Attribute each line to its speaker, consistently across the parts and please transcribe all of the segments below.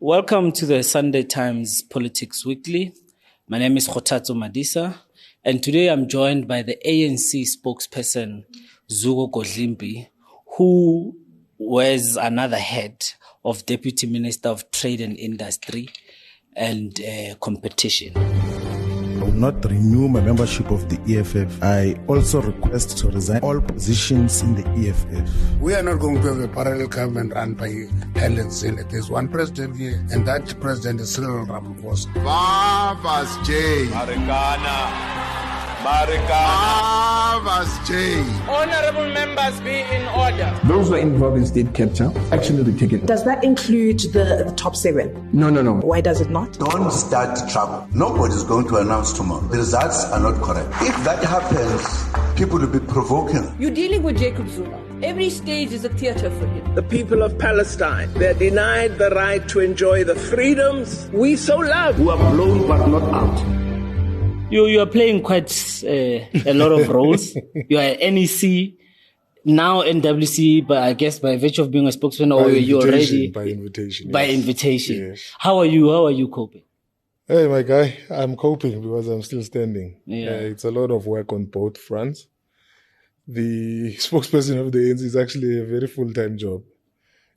Speaker 1: Welcome to the Sunday Times Politics Weekly. My name is Kgotatso Madisa, and today I'm joined by the ANC spokesperson, Zuko Godlimpi, who wears another hat of Deputy Minister of Trade and Industry and Competition.
Speaker 2: I will not renew my membership of the EFF. I also request to resign all positions in the EFF.
Speaker 3: We are not going to have a parallel government run by Helen Zille. There's one president here, and that president is Cyril Ramaphosa.
Speaker 4: Bavas J. Marikana. Bavas J.
Speaker 5: Honorable members, be in order.
Speaker 6: Those who are involved in state capture, action will be taken.
Speaker 7: Does that include the top 7?
Speaker 6: No.
Speaker 7: Why does it not?
Speaker 8: Don't start trouble. Nobody's going to announce tomorrow. The results are not correct. If that happens, people will be provoking.
Speaker 9: You're dealing with Jacob Zuma. Every stage is a theater for him.
Speaker 5: The people of Palestine, they're denied the right to enjoy the freedoms we so love.
Speaker 6: Who are blown but not out.
Speaker 1: You are playing quite a lot of roles. You are NEC, now NWC, but I guess by virtue of being a spokesman, or you already
Speaker 10: by invitation.
Speaker 1: By invitation.
Speaker 10: Yes.
Speaker 1: How are you coping?
Speaker 10: Hey, my guy, I'm coping because I'm still standing.
Speaker 1: Yeah.
Speaker 10: It's a lot of work on both fronts. The spokesperson of the ANC is actually a very full-time job.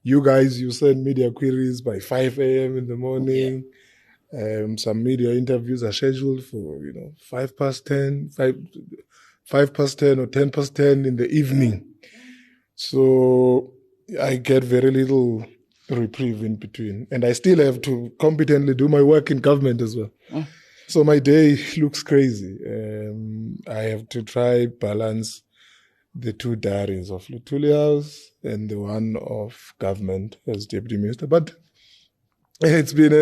Speaker 10: You guys, you send media queries by 5 a.m. in the morning. Yeah. Some media interviews are scheduled for, 5 past 10 or 10 past 10 in the evening. So I get very little reprieve in between. And I still have to competently do my work in government as well. So my day looks crazy. I have to try balance the 2 diaries of Luthuli House and the one of government as deputy minister. But it's been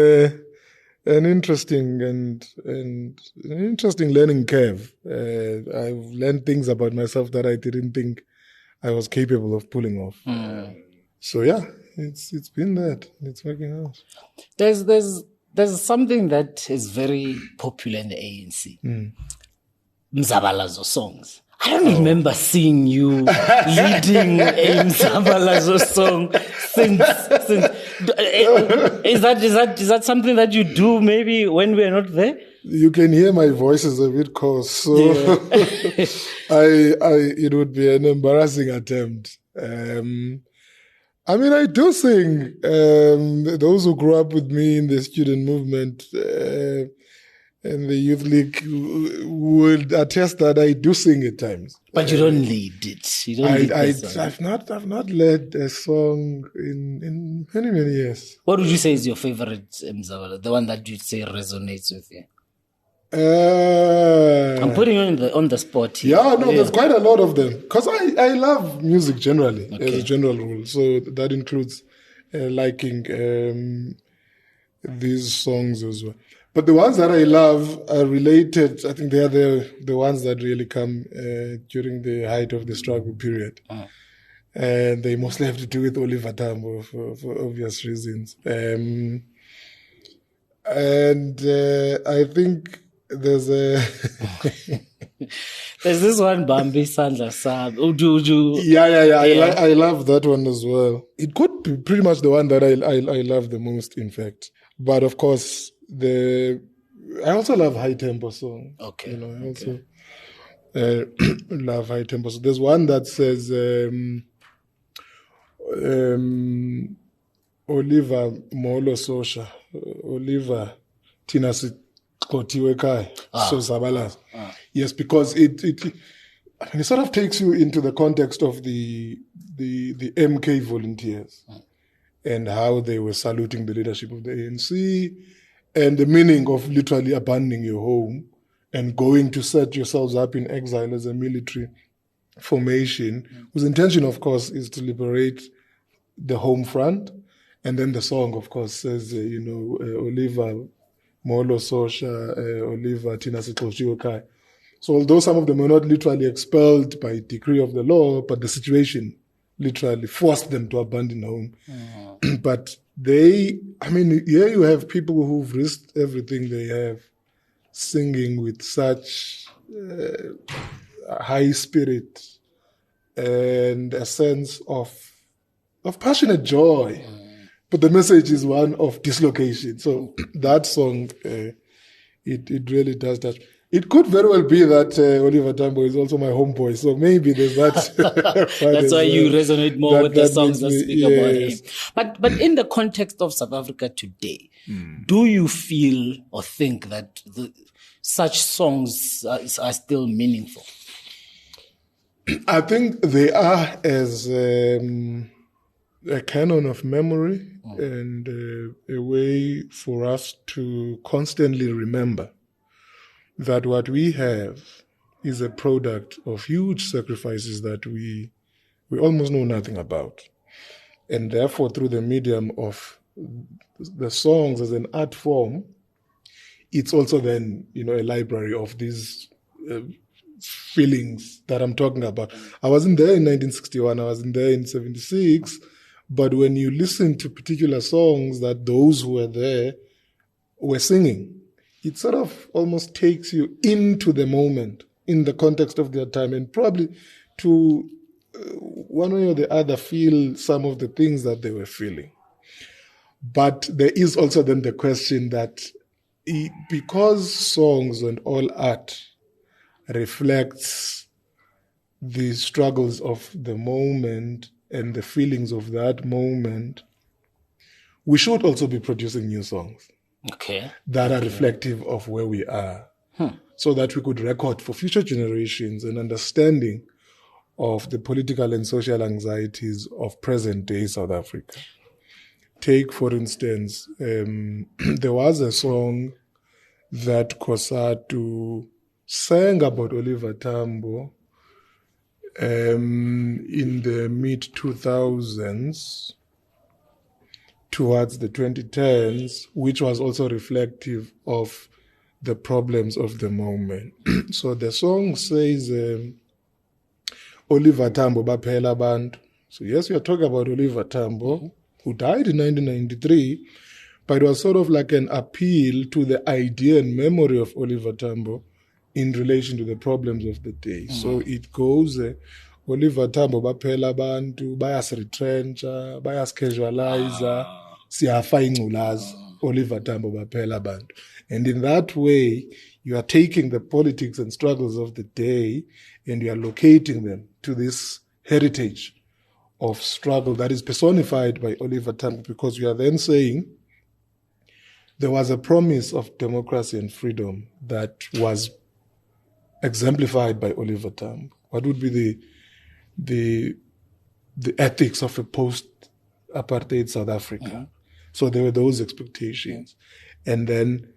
Speaker 10: an interesting and an interesting learning curve. I've learned things about myself that I didn't think I was capable of pulling off. So yeah, it's been that. It's working out.
Speaker 1: There's something that is very popular in the ANC. Mzabalazo songs. I don't remember seeing you leading a Mzabalazo song since. Is that something that you do maybe when we're not there?
Speaker 10: You can hear my voice is a bit coarse, so yeah. It would be an embarrassing attempt. I do sing. Those who grew up with me in the student movement and the youth league would attest that I do sing at times.
Speaker 1: But you don't lead it. You don't lead
Speaker 10: I've not led a song in many, many years.
Speaker 1: What would you say is your favorite Mzabala? The one that you'd say resonates with you? I'm putting you on the spot here.
Speaker 10: There's quite a lot of them. Because I love music generally, as a general rule. So that includes liking these songs as well. But the ones that I love are related. I think they are the ones that really come during the height of the struggle period. And they mostly have to do with Oliver Tambo for obvious reasons. And I think there's
Speaker 1: this one, Bambi Sandla Sab.
Speaker 10: I love that one as well. It could be pretty much the one that I love the most, in fact. But of course, I also love high tempo songs.
Speaker 1: Okay.
Speaker 10: I also love high tempo. So there's one that says Oliver Molo Sosha, Oliver Tina Sikotiwe Kai, so Zabalas. Yes, because it sort of takes you into the context of the MK volunteers and how they were saluting the leadership of the ANC. And the meaning of literally abandoning your home and going to set yourselves up in exile as a military formation, whose intention, of course, is to liberate the home front. And then the song, of course, says, Oliver Molo Sosha, Oliver Tina Sikotiwe Kai. So although some of them were not literally expelled by decree of the law, but the situation literally forced them to abandon home. But here you have people who've risked everything they have, singing with such high spirit and a sense of passionate joy But the message is one of dislocation. So that song, it really does that. It could very well be that Oliver Tambo is also my homeboy, so maybe there's that.
Speaker 1: That's why you resonate more with the songs that speak about him. But in the context of South Africa today, do you feel or think that such songs are still meaningful?
Speaker 10: I think they are as a canon of memory and a way for us to constantly remember that what we have is a product of huge sacrifices that we almost know nothing about. And therefore, through the medium of the songs as an art form, it's also then, a library of these feelings that I'm talking about. I wasn't there in 1961, I wasn't there in 76, but when you listen to particular songs that those who were there were singing, it sort of almost takes you into the moment, in the context of their time, and probably to one way or the other feel some of the things that they were feeling. But there is also then the question that because songs and all art reflects the struggles of the moment and the feelings of that moment, we should also be producing new songs. That are reflective of where we are, so that we could record for future generations an understanding of the political and social anxieties of present-day South Africa. Take, for instance, there was a song that Kosatu sang about Oliver Tambo in the mid-2000s, towards the 2010s, which was also reflective of the problems of the moment. So the song says, Oliver Tambo baphela abantu. So yes, we are talking about Oliver Tambo, who died in 1993, but it was sort of like an appeal to the idea and memory of Oliver Tambo in relation to the problems of the day. So it goes, Oliver Tambo baphela abantu, bayasretrencha, bayascasualize, siyafa ingculazi, Oliver Tambo baphela abantu. And in that way, you are taking the politics and struggles of the day and you are locating them to this heritage of struggle that is personified by Oliver Tambo, because you are then saying there was a promise of democracy and freedom that was exemplified by Oliver Tambo. What would be the ethics of a post-apartheid South Africa? So there were those expectations. And then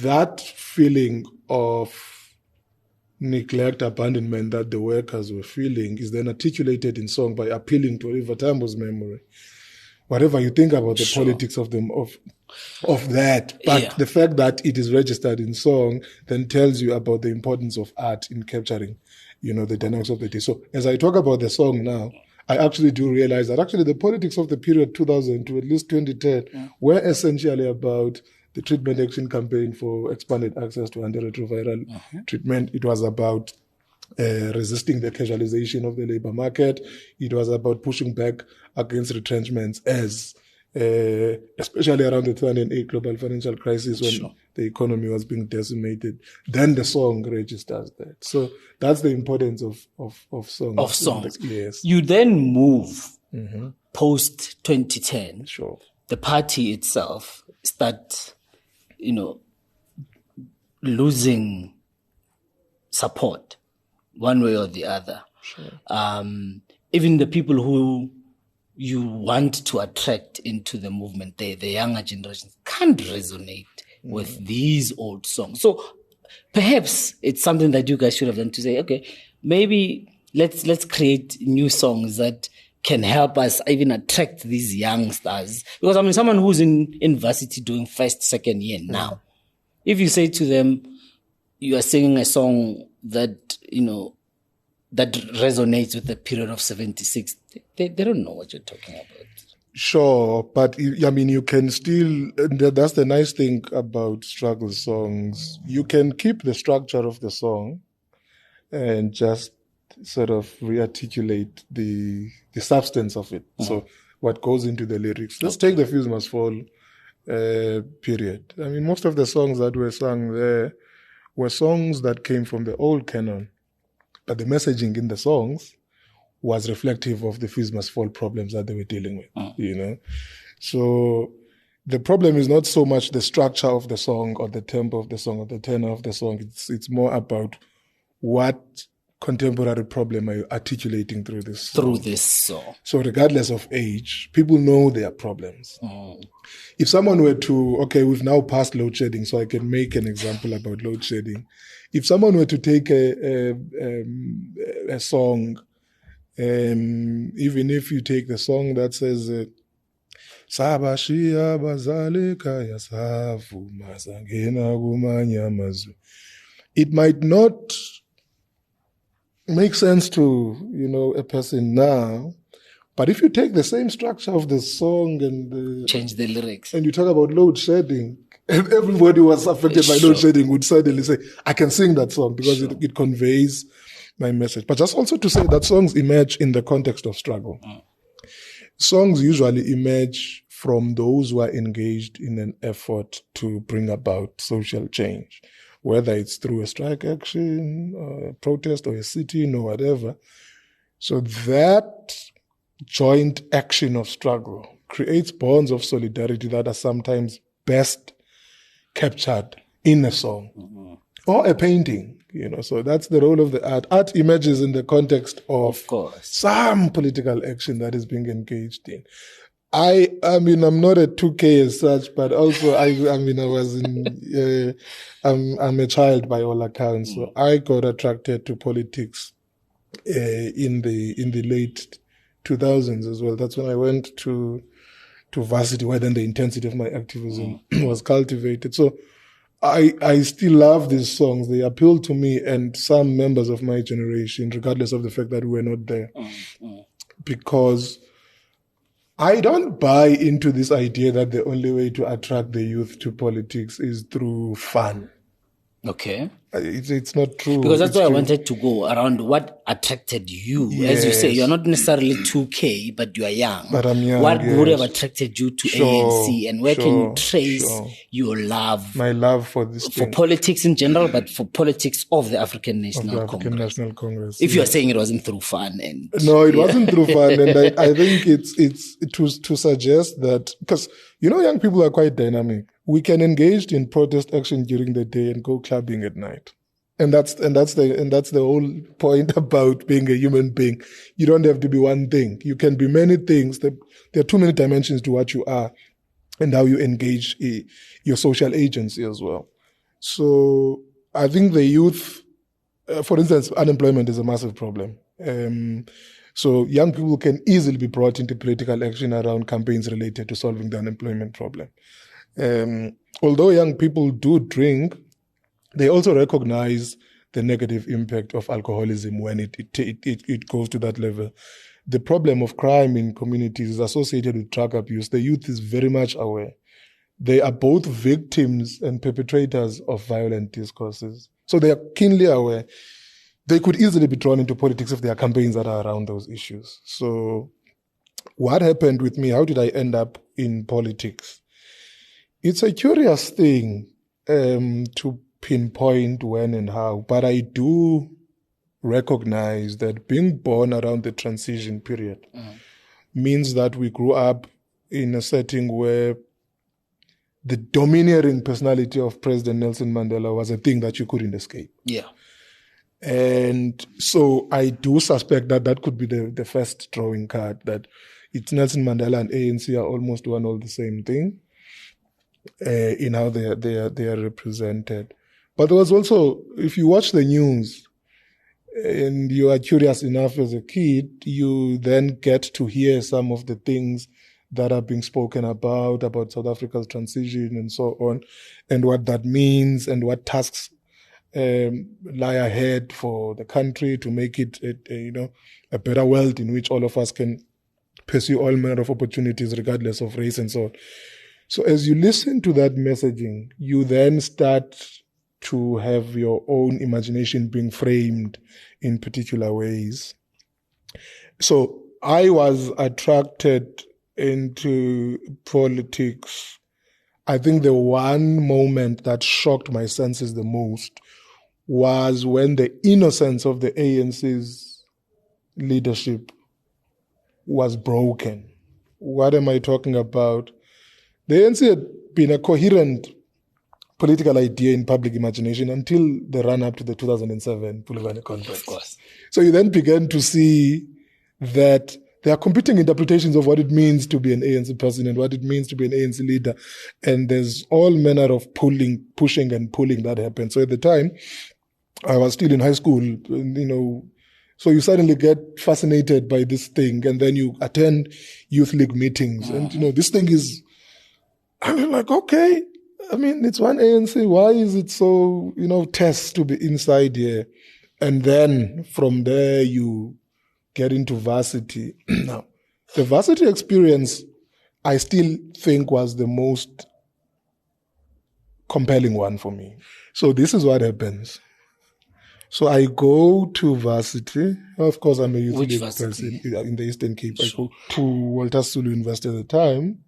Speaker 10: that feeling of neglect, abandonment that the workers were feeling is then articulated in song by appealing to Oliver Tambo's memory. Whatever you think about the politics of that, but the fact that it is registered in song then tells you about the importance of art in capturing, the dynamics of the day. So as I talk about the song now, I actually do realize that actually the politics of the period 2000 to at least 2010 were essentially about the treatment action campaign for expanded access to antiretroviral treatment. It was about resisting the casualization of the labor market. It was about pushing back against retrenchments as, especially around the 2008 global financial crisis when the economy was being decimated. Then the song registers that. So that's the importance of songs.
Speaker 1: Of songs.
Speaker 10: Yes.
Speaker 1: You then move post 2010.
Speaker 10: Sure.
Speaker 1: The party itself starts, losing support one way or the other.
Speaker 10: Sure.
Speaker 1: Even the people who you want to attract into the movement, the younger generations, can't resonate with these old songs. So perhaps it's something that you guys should have done to say, okay, maybe let's create new songs that can help us even attract these youngsters. Because someone who's in university doing first, second year now, if you say to them, you are singing a song that, that resonates with the period of 76, they don't know what you're talking about.
Speaker 10: Sure, but you can still, that's the nice thing about struggle songs. You can keep the structure of the song and just sort of re-articulate the substance of it. So what goes into the lyrics. Let's take the Fuse Must Fall period. I mean, most of the songs that were sung there were songs that came from the old canon, but the messaging in the songs was reflective of the Fuse Must Fall problems that they were dealing with, you know. So the problem is not so much the structure of the song or the tempo of the song or the tenor of the song. It's more about what contemporary problem are you articulating through this song. So regardless of age, people know their problems. If someone were to, we've now passed load shedding, so I can make an example about load shedding. If someone were to take a song, even if you take the song that says, Sabashia bazaleka yasavu mazangena gumanya mazu, it might not make sense to, a person now, but if you take the same structure of the song and
Speaker 1: change the lyrics,
Speaker 10: and you talk about load shedding, everybody who was affected by load shedding would suddenly say, I can sing that song because it conveys my message. But just also to say that songs emerge in the context of struggle. Songs usually emerge from those who are engaged in an effort to bring about social change, whether it's through a strike action, or a protest, or a sit-in, or whatever. So that joint action of struggle creates bonds of solidarity that are sometimes best captured in a song or a painting. So that's the role of the art. Art emerges in the context of some political action that is being engaged in. I mean, I'm not a 2K as such, but also I was in, I'm a child by all accounts. So I got attracted to politics, in the late 2000s as well. That's when I went to varsity, where then the intensity of my activism was cultivated. So I still love these songs. They appeal to me and some members of my generation, regardless of the fact that we were not there. Because I don't buy into this idea that the only way to attract the youth to politics is through fun.
Speaker 1: Okay.
Speaker 10: It's not true.
Speaker 1: Because that's why I wanted to go around what attracted you. Yes. As you say, you're not necessarily 2K, but you are young.
Speaker 10: But I'm young.
Speaker 1: What would have attracted you to ANC, and where can you trace your love?
Speaker 10: My love for this
Speaker 1: for politics in general, but for politics of the African National Congress. If you are saying it wasn't through fun, and
Speaker 10: no, it wasn't through fun, and I think it's to suggest that, because young people are quite dynamic. We can engage in protest action during the day and go clubbing at night. And that's the whole point about being a human being. You don't have to be one thing. You can be many things. There are too many dimensions to what you are and how you engage your social agency as well. So I think the youth, for instance, unemployment is a massive problem. So young people can easily be brought into political action around campaigns related to solving the unemployment problem. Although young people do drink, they also recognize the negative impact of alcoholism when it goes to that level. The problem of crime in communities is associated with drug abuse. The youth is very much aware. They are both victims and perpetrators of violent discourses. So they are keenly aware. They could easily be drawn into politics if there are campaigns that are around those issues. So what happened with me? How did I end up in politics? It's a curious thing to pinpoint when and how, but I do recognize that being born around the transition period means that we grew up in a setting where the domineering personality of President Nelson Mandela was a thing that you couldn't escape.
Speaker 1: Yeah.
Speaker 10: And so I do suspect that could be the first drawing card, that it's Nelson Mandela and ANC are almost one all the same thing in how they are represented. But there was also, if you watch the news and you are curious enough as a kid, you then get to hear some of the things that are being spoken about South Africa's transition and so on, and what that means and what tasks lie ahead for the country to make it a better world in which all of us can pursue all manner of opportunities regardless of race and so on. So as you listen to that messaging, you then start to have your own imagination being framed in particular ways. So I was attracted into politics, I think the one moment that shocked my senses the most was when the innocence of the ANC's leadership was broken. What am I talking about? The ANC had been a coherent political idea in public imagination until the run-up to the 2007 Bulelani Conference.
Speaker 1: Of course.
Speaker 10: So you then began to see that there are competing interpretations of what it means to be an ANC president, what it means to be an ANC leader, and there's all manner of pushing and pulling that happened. So at the time, I was still in high school, so you suddenly get fascinated by this thing, and then you attend youth league meetings, and this thing is, I'm like, okay, it's one ANC. Why is it so, tests to be inside here? And then from there you get into varsity. Now, the varsity experience, I still think was the most compelling one for me. So this is what happens. So I go to varsity. Of course, I'm a youth league person in the Eastern Cape. Sure. I go to Walter Sisulu University at the time.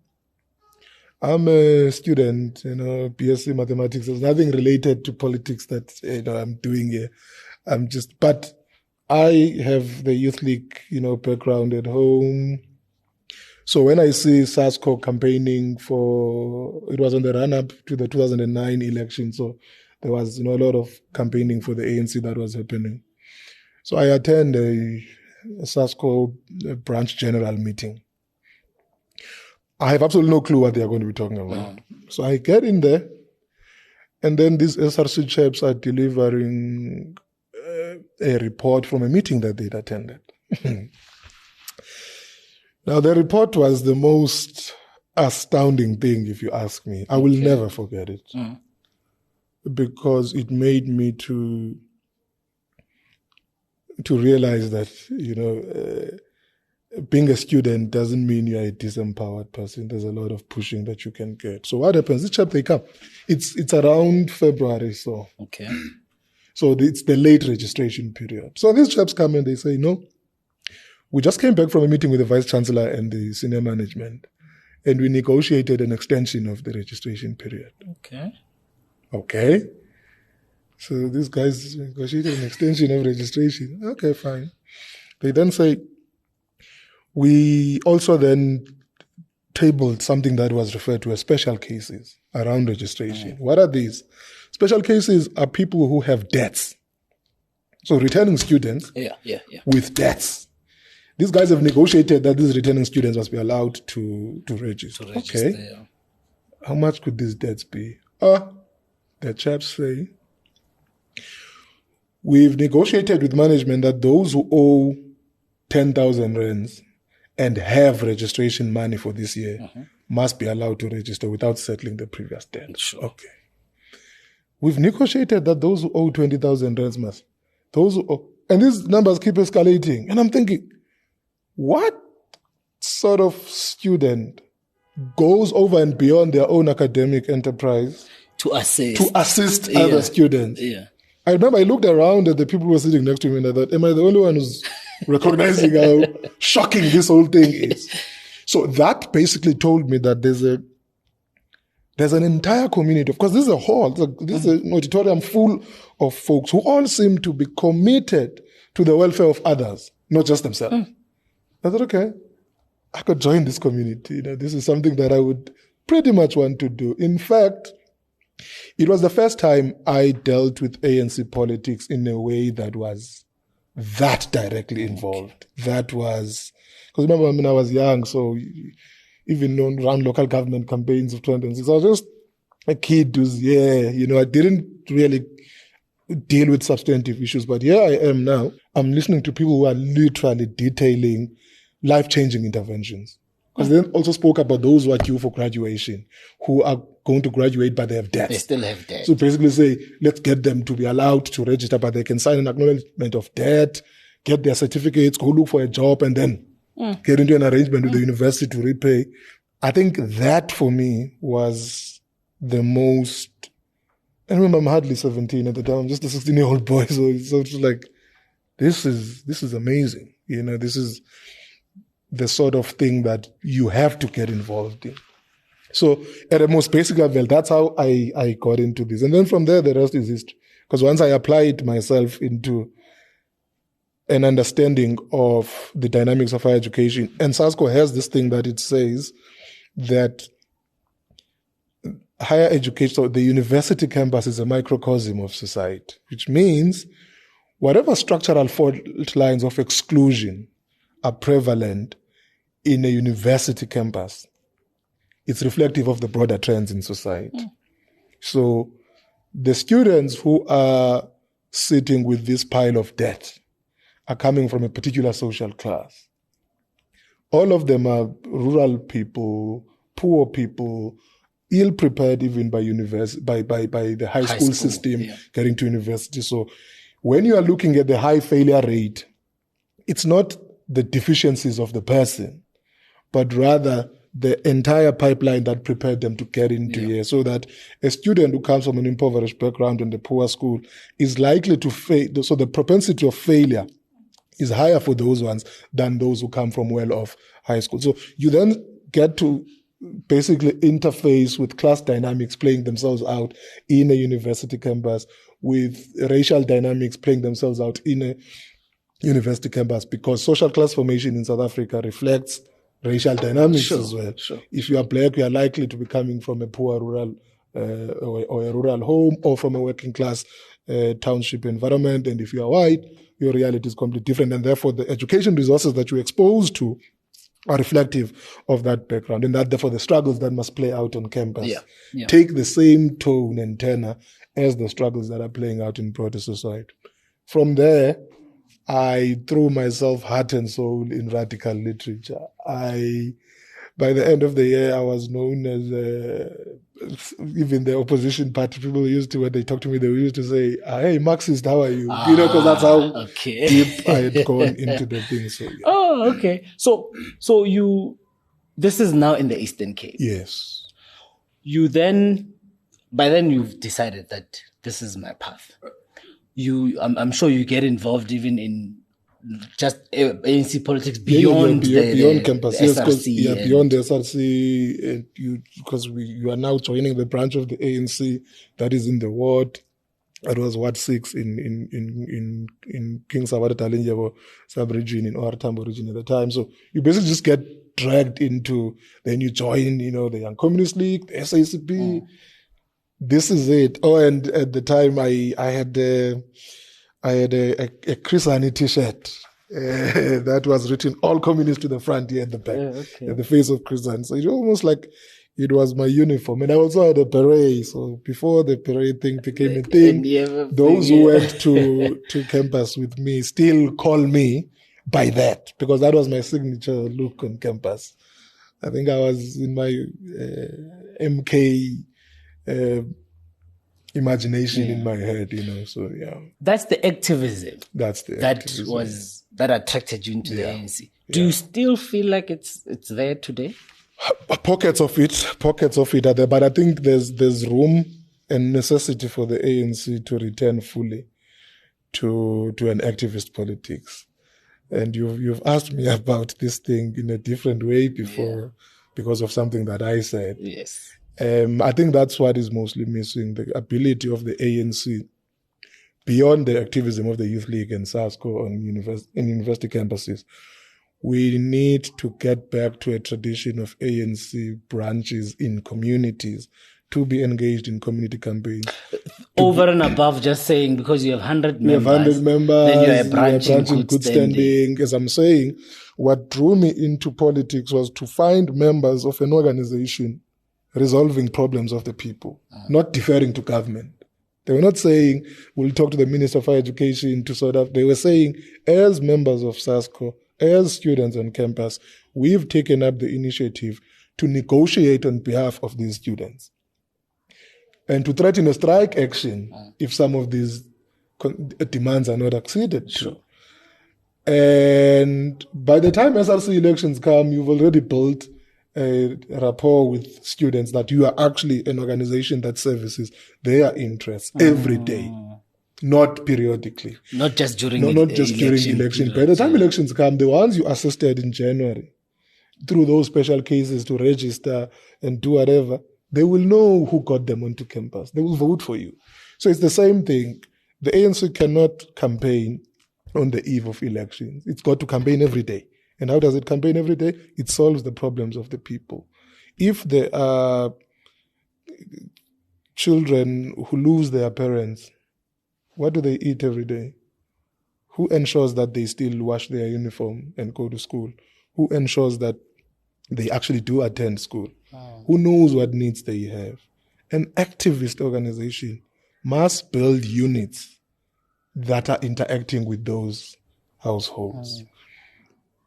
Speaker 10: I'm a student, BSc mathematics. There's nothing related to politics that I'm doing here. But I have the youth league, background at home. So when I see SASCO campaigning it was on the run-up to the 2009 election. So there was, a lot of campaigning for the ANC that was happening. So I attend a SASCO branch general meeting. I have absolutely no clue what they are going to be talking about. So I get in there, and then these SRC chaps are delivering a report from a meeting that they'd attended. Now, the report was the most astounding thing, if you ask me. I will never forget it. Because it made me to realize that, being a student doesn't mean you're a disempowered person. There's a lot of pushing that you can get. So what happens? This chapter, they come. It's around February, so.
Speaker 1: Okay.
Speaker 10: So it's the late registration period. So these chaps come and they say, we just came back from a meeting with the Vice Chancellor and the senior management, and we negotiated an extension of the registration period. Okay. So these guys negotiated an extension of registration. Okay, fine. They then say, we also then tabled something that was referred to as special cases around registration. What are these? Special cases are people who have debts. So returning students with debts. These guys have negotiated that these returning students must be allowed to register. Okay. How much could these debts be? The chaps say, we've negotiated with management that those who owe 10,000 rands and have registration money for this year must be allowed to register without settling the previous debt.
Speaker 1: Sure.
Speaker 10: Okay. We've negotiated that those who owe 20,000 rands must. Those who owe, and these numbers keep escalating. And I'm thinking, what sort of student goes over and beyond their own academic enterprise to assist other students?
Speaker 1: Yeah.
Speaker 10: I remember I looked around at the people who were sitting next to me and I thought, am I the only one who's recognizing how shocking this whole thing is? So that basically told me that there's an entire community. Of course, this is a hall. This is an auditorium full of folks who all seem to be committed to the welfare of others, not just themselves. I thought, okay, I could join this community. This is something that I would pretty much want to do. In fact, it was the first time I dealt with ANC politics in a way that was that directly involved. That was, because remember, I was young, so even around local government campaigns of 2006, I was just a kid who's, I didn't really deal with substantive issues, but here I am now. I'm listening to people who are literally detailing life-changing interventions. Because they also spoke about those who are due for graduation, who are going to graduate but they have debts.
Speaker 1: They still have debt.
Speaker 10: So basically say, let's get them to be allowed to register, but they can sign an acknowledgement of debt, get their certificates, go look for a job, and then get into an arrangement with the university to repay. I think that for me was the most, I remember I'm hardly 17 at the time, I'm just a 16-year-old boy, so it's like, this is amazing. the sort of thing that you have to get involved in. So at a most basic level, that's how I got into this. And then from there, the rest is history. Because once I applied myself into an understanding of the dynamics of higher education, and SASCO has this thing that it says that higher education, so the university campus is a microcosm of society, which means whatever structural fault lines of exclusion are prevalent in a university campus, it's reflective of the broader trends in society. So the students who are sitting with this pile of debt are coming from a particular social class. All of them are rural people, poor people, ill-prepared even by the high school system, getting to university. So when you are looking at the high failure rate, it's not the deficiencies of the person, but rather the entire pipeline that prepared them to get into here. So that a student who comes from an impoverished background in the poor school is likely to fail. So the propensity of failure is higher for those ones than those who come from well-off high school. So you then get to basically interface with class dynamics playing themselves out in a university campus, with racial dynamics playing themselves out in a university campus, because social class formation in South Africa reflects racial dynamics as well. If you are black, you are likely to be coming from a poor rural or a rural home, or from a working class township environment. And if you are white, your reality is completely different. And therefore, the education resources that you're exposed to are reflective of that background, and that therefore the struggles that must play out on campus take the same tone and tenor as the struggles that are playing out in broader society. From there, I threw myself heart and soul in radical literature. By the end of the year, I was known as, even the opposition party people used to, when they talk to me, they used to say, "Hey, Marxist, how are you?" Because that's how deep I had gone into the thing. So,
Speaker 1: Oh, okay. So this is now in the Eastern Cape.
Speaker 10: Yes.
Speaker 1: By then you've decided that this is my path. I'm sure you get involved even in just ANC politics beyond
Speaker 10: beyond campus,
Speaker 1: the SRC
Speaker 10: beyond the SRC, and because you are now joining the branch of the ANC that is in the ward. That was Ward 6 in King Sabata Talinjabo sub-region, in OR Tambo region at the time. So you basically just get dragged into, then you join, the Young Communist League, the SACP. This is it. Oh, and at the time I had a Chris Hani t-shirt that was written "All Communists to the Front" here at the back, at the face of Chris Hani. So it was almost like it was my uniform. And I also had a beret. So before the parade thing became a thing, those who went to campus with me still call me by that, because that was my signature look on campus. I think I was in my MK imagination in my head, so yeah.
Speaker 1: That's the activism. That attracted you into the ANC. Do you still feel like it's there today?
Speaker 10: Pockets of it are there, but I think there's room and necessity for the ANC to return fully to an activist politics. And you've asked me about this thing in a different way before, because of something that I said.
Speaker 1: Yes.
Speaker 10: I think that's what is mostly missing, the ability of the ANC, beyond the activism of the Youth League and SASCO on university campuses. We need to get back to a tradition of ANC branches in communities to be engaged in community campaigns.
Speaker 1: Over and above just saying, because you have 100 members,
Speaker 10: you have 100 members,
Speaker 1: then you're a branch
Speaker 10: in good standing. As I'm saying, what drew me into politics was to find members of an organization resolving problems of the people, not deferring to government. They were not saying, we'll talk to the Minister of Higher Education to sort of, they were saying, as members of SASCO, as students on campus, we've taken up the initiative to negotiate on behalf of these students and to threaten a strike action if some of these demands are not acceded to. And by the time SRC elections come, you've already built a rapport with students that you are actually an organization that services their interests every day. Not periodically.
Speaker 1: Not just during
Speaker 10: during election. By the time elections come, the ones you assisted in January, through those special cases to register and do whatever, they will know who got them onto campus. They will vote for you. So it's the same thing. The ANC cannot campaign on the eve of elections. It's got to campaign every day. And how does it campaign every day? It solves the problems of the people. If there are children who lose their parents, what do they eat every day? Who ensures that they still wash their uniform and go to school? Who ensures that they actually do attend school? Who knows what needs they have? An activist organization must build units that are interacting with those households.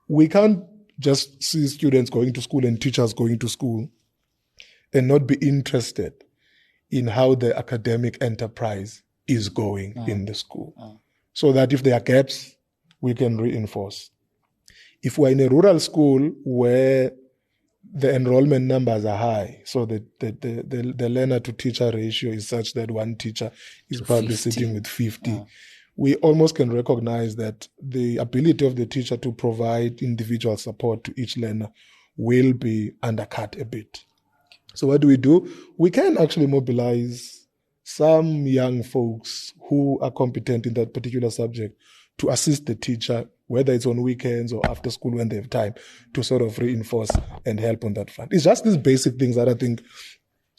Speaker 10: We can't just see students going to school and teachers going to school and not be interested in how the academic enterprise is going in the school. So that if there are gaps, we can reinforce. If we're in a rural school where the enrollment numbers are high, so the learner to teacher ratio is such that one teacher is probably 50. Sitting with 50, we almost can recognize that the ability of the teacher to provide individual support to each learner will be undercut a bit. So what do? We can actually mobilize some young folks who are competent in that particular subject to assist the teacher, whether it's on weekends or after school when they have time, to sort of reinforce and help on that front. It's just these basic things that I think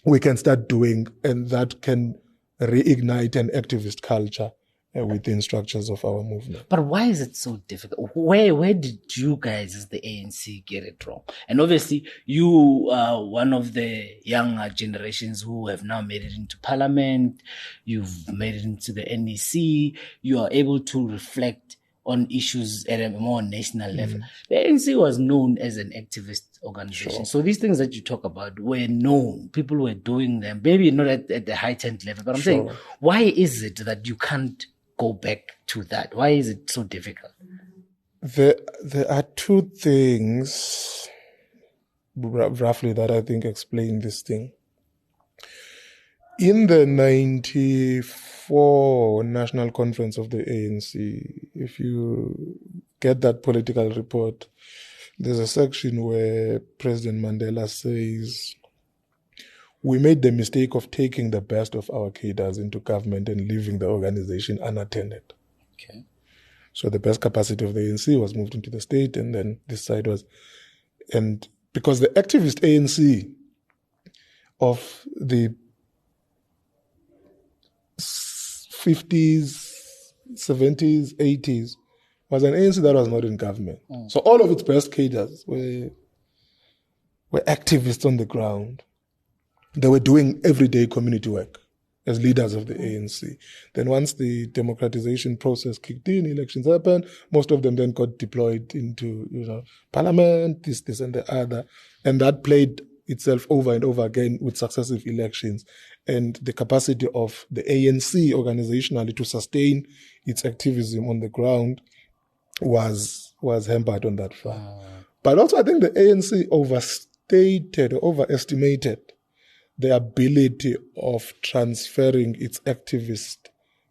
Speaker 10: we can start doing and that can reignite an activist culture within structures of our movement.
Speaker 1: But why is it so difficult? Where did you guys as the ANC get it wrong? And obviously you are one of the younger generations who have now made it into parliament. You've made it into the NEC. You are able to reflect on issues at a more national level. The ANC was known as an activist organization. Sure. So these things that you talk about were known. People were doing them, maybe not at the heightened level. But I'm saying, why is it that you can't go back to that? Why is it so difficult?
Speaker 10: There are two things roughly that I think explain this thing. In the 94 National Conference of the ANC, if you get that political report, there's a section where President Mandela says, we made the mistake of taking the best of our cadres into government and leaving the organization unattended.
Speaker 1: Okay.
Speaker 10: So the best capacity of the ANC was moved into the state, and then this side was, and because the activist ANC of the 50s, 70s, 80s was an ANC that was not in government. So all of its best cadres were activists on the ground. They were doing everyday community work as leaders of the ANC. Then once the democratization process kicked in, elections happened, most of them then got deployed into, parliament, this and the other. And that played itself over and over again with successive elections. And the capacity of the ANC organizationally to sustain its activism on the ground was hampered on that front. But also I think the ANC overstated or overestimated the ability of transferring its activist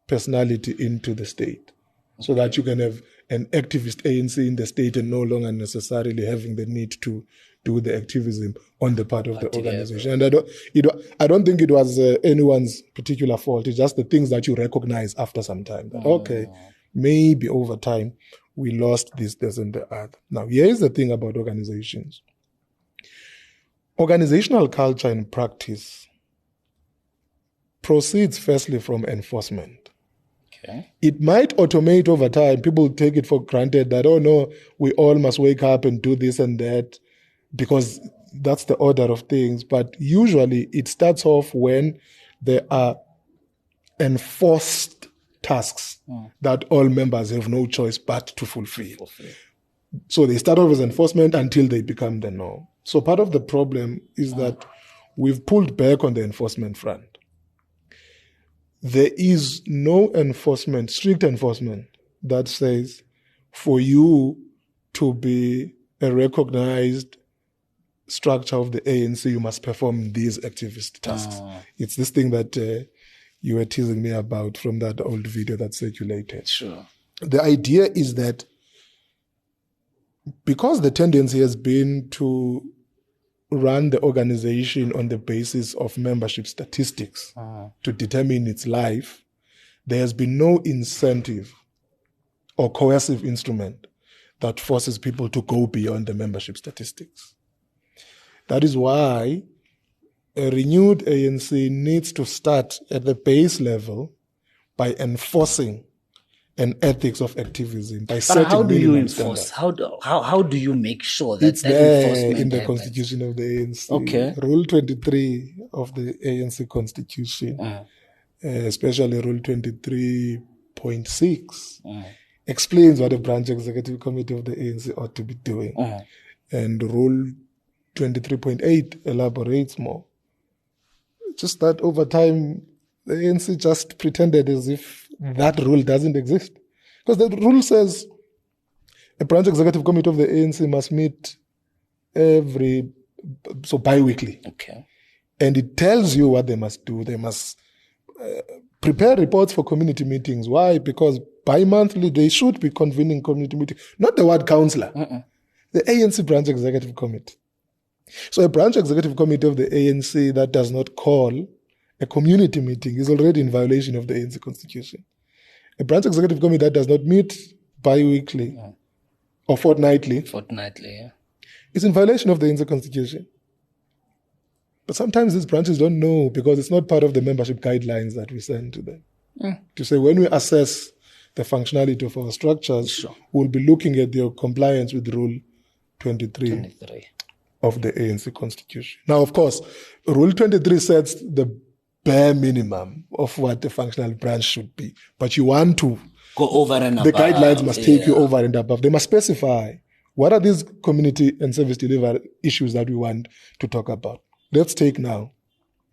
Speaker 10: personality into the state. So that you can have an activist ANC in the state and no longer necessarily having the need to do the activism on the part of the organization. And I don't think it was anyone's particular fault. It's just the things that you recognize after some time. That, maybe over time we lost this and the other. Now, here's the thing about organizations. Organizational culture in practice proceeds firstly from enforcement.
Speaker 1: Okay.
Speaker 10: It might automate over time. People take it for granted that, oh no, we all must wake up and do this and that because that's the order of things. But usually it starts off when there are enforced tasks that all members have no choice but to fulfill. So they start off as enforcement until they become the norm. So part of the problem is that we've pulled back on the enforcement front. There is no enforcement, strict enforcement, that says for you to be a recognized structure of the ANC, you must perform these activist tasks. It's this thing that you were teasing me about from that old video that circulated.
Speaker 1: Sure.
Speaker 10: The idea is that because the tendency has been to run the organization on the basis of membership statistics to determine its life, there has been no incentive or coercive instrument that forces people to go beyond the membership statistics. That is why a renewed ANC needs to start at the base level by enforcing an ethics of activism, by setting
Speaker 1: how do you
Speaker 10: minimum
Speaker 1: enforce?
Speaker 10: standards.
Speaker 1: How do you make sure that
Speaker 10: It's
Speaker 1: that
Speaker 10: there
Speaker 1: enforcement
Speaker 10: in the
Speaker 1: happens?
Speaker 10: constitution of the ANC.
Speaker 1: Okay.
Speaker 10: Rule 23 of the ANC constitution, especially Rule 23.6, explains what a branch executive committee of the ANC ought to be doing. And Rule 23.8 elaborates more. Just that over time, the ANC just pretended as if that rule doesn't exist. Because the rule says a branch executive committee of the ANC must meet bi-weekly.
Speaker 1: Okay.
Speaker 10: And it tells you what they must do. They must prepare reports for community meetings. Why? Because bi-monthly they should be convening community meetings. Not the ward councillor. The ANC branch executive committee. So a branch executive committee of the ANC that does not call a community meeting is already in violation of the ANC constitution. A branch executive committee that does not meet bi-weekly or fortnightly is in violation of the ANC constitution. But sometimes these branches don't know because it's not part of the membership guidelines that we send to them. To say when we assess the functionality of our structures, we'll be looking at their compliance with Rule 23 of the ANC constitution. Now, of course, Rule 23 sets the bare minimum of what a functional branch should be. But you want to
Speaker 1: go over and above.
Speaker 10: The guidelines must take you over and above. They must specify what are these community and service delivery issues that we want to talk about. Let's take now.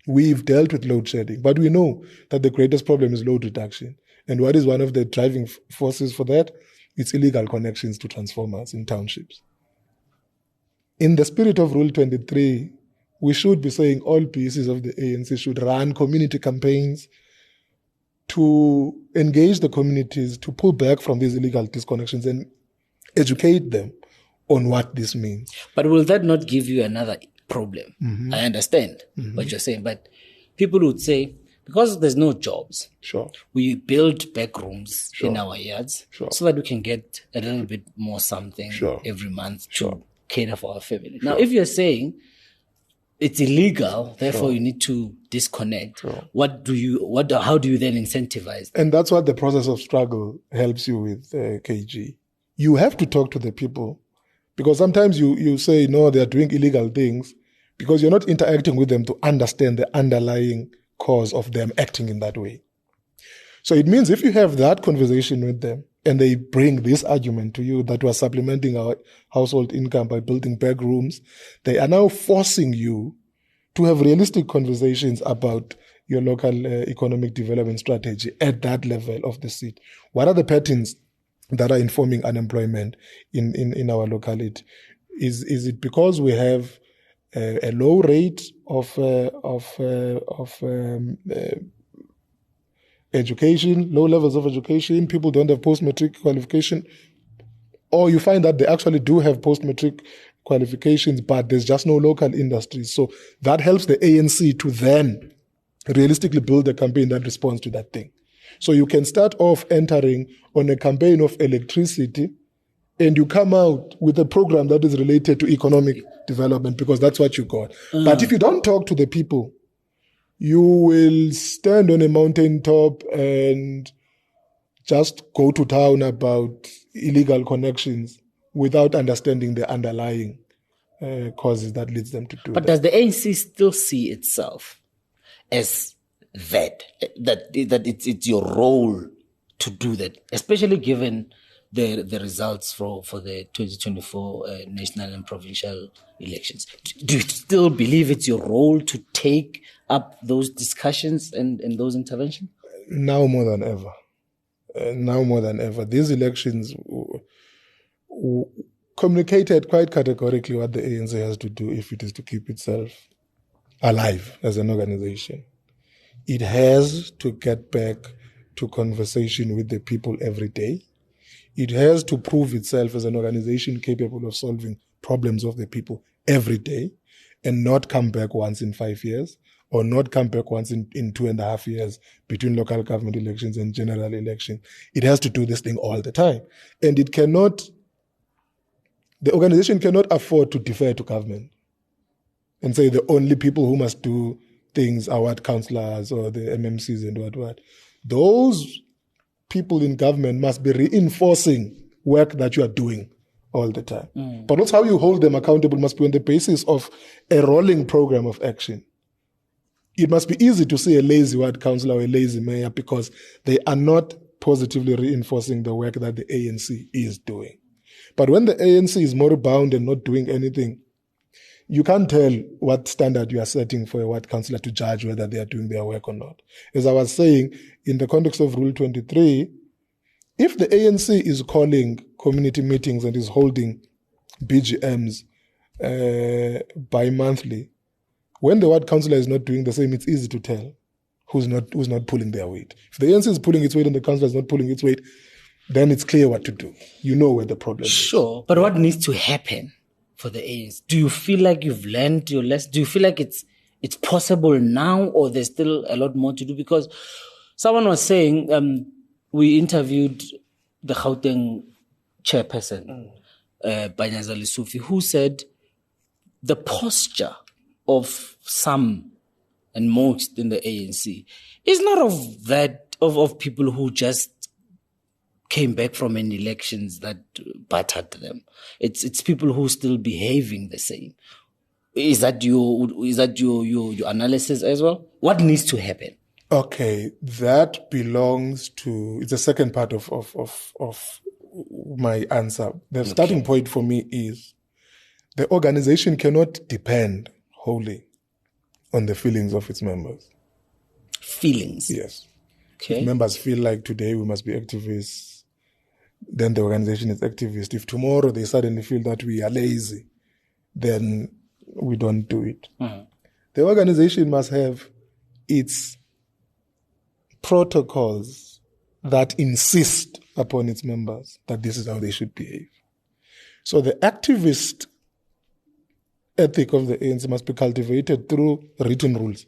Speaker 10: We've dealt with load shedding, but we know that the greatest problem is load reduction. And what is one of the driving forces for that? It's illegal connections to transformers in townships. In the spirit of Rule 23, we should be saying all pieces of the ANC should run community campaigns to engage the communities to pull back from these illegal disconnections and educate them on what this means.
Speaker 1: But will that not give you another problem? I understand what you're saying, but people would say, because there's no jobs, we build back rooms in our yards so that we can get a little bit more something every month to cater for our family. Now, if you're saying it's illegal, therefore you need to disconnect, how do you then incentivize?
Speaker 10: And that's what the process of struggle helps you with, KG. You have to talk to the people, because sometimes you say, no, they are doing illegal things, because you're not interacting with them to understand the underlying cause of them acting in that way. So it means if you have that conversation with them and they bring this argument to you that we're supplementing our household income by building back rooms, they are now forcing you to have realistic conversations about your local economic development strategy at that level of the seat. What are the patterns that are informing unemployment in our locality? Is it because we have a low rate of education, low levels of education, people don't have post-matric qualification, or you find that they actually do have post-matric qualifications, but there's just no local industries. So that helps the ANC to then realistically build a campaign that responds to that thing. So you can start off entering on a campaign of electricity, and you come out with a program that is related to economic development, because that's what you got. But if you don't talk to the people, you will stand on a mountaintop and just go to town about illegal connections without understanding the underlying causes that leads them to do that.
Speaker 1: But does the ANC still see itself as that it's your role to do that, especially given the results for the 2024 national and provincial elections? Do you still believe it's your role to take up those discussions and those interventions?
Speaker 10: Now more than ever. These elections communicated quite categorically what the ANC has to do if it is to keep itself alive as an organization. It has to get back to conversation with the people every day. It has to prove itself as an organization capable of solving problems of the people every day and not come back once in 5 years or not come back once in 2.5 years between local government elections and general election. It has to do this thing all the time. And the organization cannot afford to defer to government and say the only people who must do things are what councillors or the MMCs and what. Those people in government must be reinforcing work that you are doing all the time. But also how you hold them accountable must be on the basis of a rolling program of action. It must be easy to say a lazy ward councillor or a lazy mayor because they are not positively reinforcing the work that the ANC is doing. But when the ANC is moribund and not doing anything, you can't tell what standard you are setting for a ward councillor to judge whether they are doing their work or not. As I was saying, in the context of Rule 23, if the ANC is calling community meetings and is holding BGMs bi-monthly, when the ward councillor is not doing the same, it's easy to tell who's not pulling their weight. If the ANC is pulling its weight and the councillor is not pulling its weight, then it's clear what to do. You know where the problem is.
Speaker 1: Sure, but what needs to happen for the ANC? Do you feel like you've learned your lesson? Do you feel like it's possible now, or there's still a lot more to do? Because someone was saying, we interviewed the Gauteng chairperson, Banyazali Sufi, who said the posture of some and most in the ANC is not of people who just came back from an elections that battered them. It's people who still behaving the same. Is that your analysis as well? What needs to happen?
Speaker 10: Okay, that belongs to, it's the second part of my answer. The starting point for me is the organization cannot depend wholly on the feelings of its members.
Speaker 1: Feelings?
Speaker 10: Yes.
Speaker 1: Okay.
Speaker 10: If members feel like today we must be activists, then the organization is activist. If tomorrow they suddenly feel that we are lazy, then we don't do it. The organization must have its protocols that insist upon its members that this is how they should behave. So the activist ethic of the ANC must be cultivated through written rules.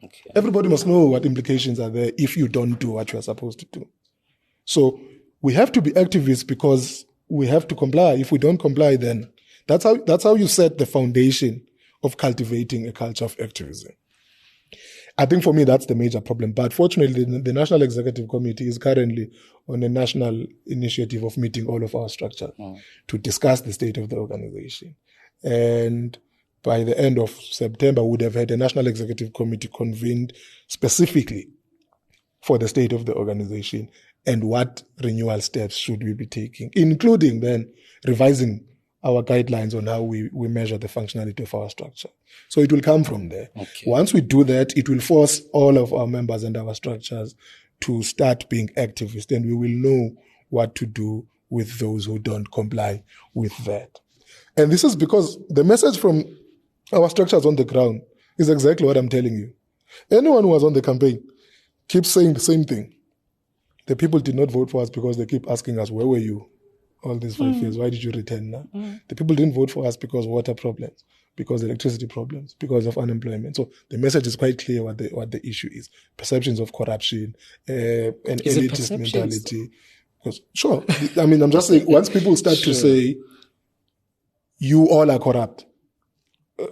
Speaker 10: Okay. Everybody must know what implications are there if you don't do what you are supposed to do. So we have to be activists because we have to comply. If we don't comply, then that's how you set the foundation of cultivating a culture of activism. I think for me, that's the major problem. But fortunately, the National Executive Committee is currently on a national initiative of meeting all of our structures to discuss the state of the organization. And by the end of September, we would have had a National Executive Committee convened specifically for the state of the organization and what renewal steps should we be taking, including then revising our guidelines on how we measure the functionality of our structure. So it will come from there. Okay. Once we do that, it will force all of our members and our structures to start being activists, and we will know what to do with those who don't comply with that. And this is because the message from our structures on the ground is exactly what I'm telling you. Anyone who was on the campaign keeps saying the same thing. The people did not vote for us because they keep asking us, where were you all these 5 years? Why did you return now? The people didn't vote for us because of water problems, because of electricity problems, because of unemployment. So the message is quite clear what the issue is. Perceptions of corruption, an elitist mentality. Because, sure, I mean, I'm just saying, once people start to say, you all are corrupt.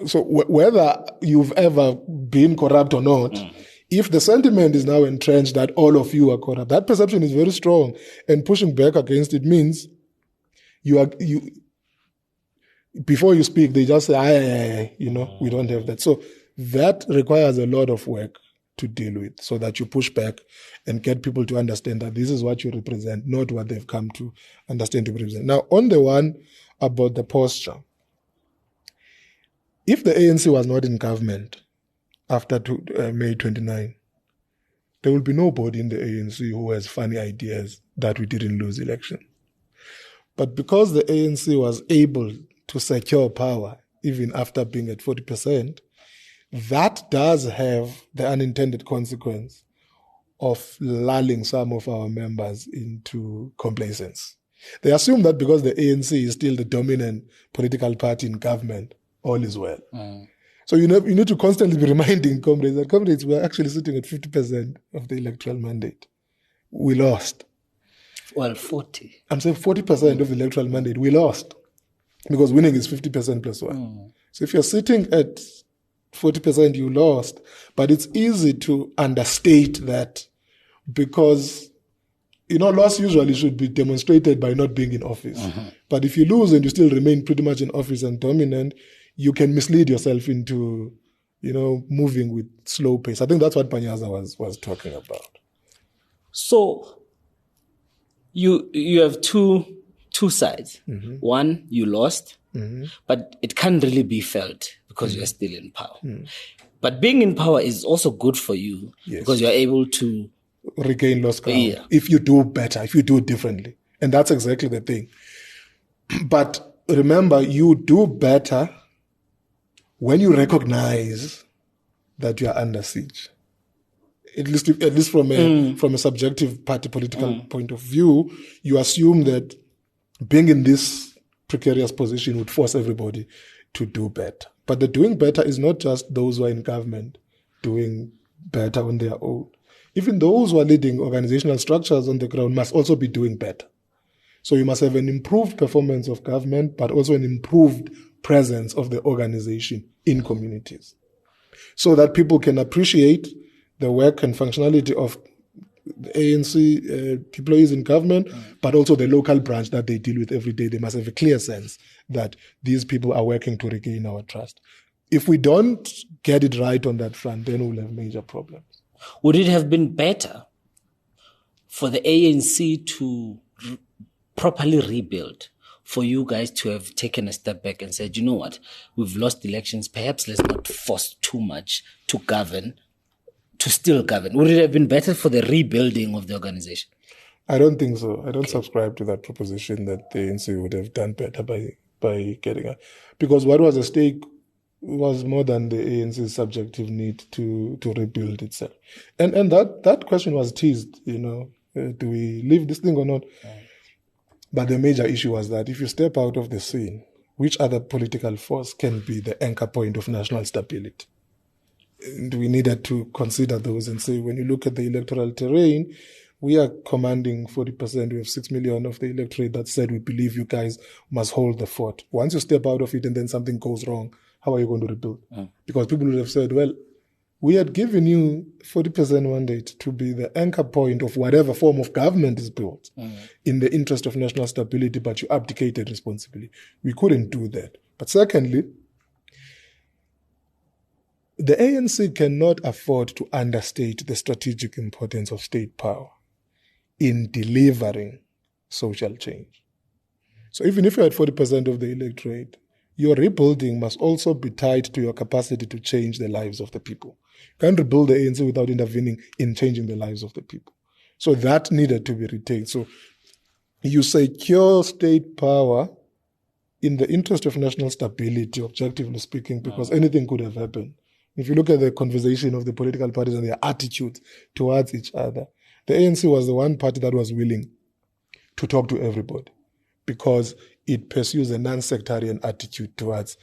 Speaker 10: So whether you've ever been corrupt or not, if the sentiment is now entrenched that all of you are corrupt, that perception is very strong, and pushing back against it means before you speak, they just say, we don't have that. So that requires a lot of work to deal with, so that you push back and get people to understand that this is what you represent, not what they've come to understand to represent. Now, on the one about the posture, if the ANC was not in government after May 29, there will be nobody in the ANC who has funny ideas that we didn't lose election. But because the ANC was able to secure power, even after being at 40%, that does have the unintended consequence of lulling some of our members into complacence. They assume that because the ANC is still the dominant political party in government, all is well. So you need to constantly be reminding comrades that comrades were actually sitting at 50% of the electoral mandate. We lost.
Speaker 1: Well, 40.
Speaker 10: I'm saying 40% of the electoral mandate, we lost. Because winning is 50% plus one. So if you're sitting at 40%, you lost. But it's easy to understate that because, loss usually should be demonstrated by not being in office. But if you lose and you still remain pretty much in office and dominant, you can mislead yourself into, moving with slow pace. I think that's what Panyaza was talking about.
Speaker 1: So you have two sides. One, you lost, but it can't really be felt because you're still in power. But being in power is also good for you because you're able to
Speaker 10: regain lost ground. If you do better, if you do differently. And that's exactly the thing. But remember, you do better when you recognize that you are under siege. At least from a subjective party political point of view, you assume that being in this precarious position would force everybody to do better. But the doing better is not just those who are in government doing better on their own. Even those who are leading organizational structures on the ground must also be doing better. So you must have an improved performance of government, but also an improved presence of the organization in communities, so that people can appreciate the work and functionality of the ANC employees in government, but also the local branch that they deal with every day. They must have a clear sense that these people are working to regain our trust. If we don't get it right on that front, then we'll have major problems.
Speaker 1: Would it have been better for the ANC to properly rebuild, for you guys to have taken a step back and said, you know what, we've lost elections, perhaps let's not force too much to still govern? Would it have been better for the rebuilding of the organization?
Speaker 10: I don't think so. I don't subscribe to that proposition that the ANC would have done better by getting it. Because what was at stake was more than the ANC's subjective need to rebuild itself. And that question was teased, do we leave this thing or not? But the major issue was that if you step out of the scene, which other political force can be the anchor point of national stability? And we needed to consider those and say, when you look at the electoral terrain, we are commanding 40%. We have 6 million of the electorate that said, we believe you guys must hold the fort. Once you step out of it and then something goes wrong, how are you going to rebuild? Because people would have said, well, we had given you 40% mandate to be the anchor point of whatever form of government is built in the interest of national stability, but you abdicated responsibly. We couldn't do that. But secondly, the ANC cannot afford to understate the strategic importance of state power in delivering social change. So even if you're at 40% of the electorate, your rebuilding must also be tied to your capacity to change the lives of the people. You can't rebuild the ANC without intervening in changing the lives of the people. So that needed to be retained. So you secure state power in the interest of national stability, objectively speaking, because anything could have happened. If you look at the conversation of the political parties and their attitudes towards each other, the ANC was the one party that was willing to talk to everybody because it pursues a non-sectarian attitude towards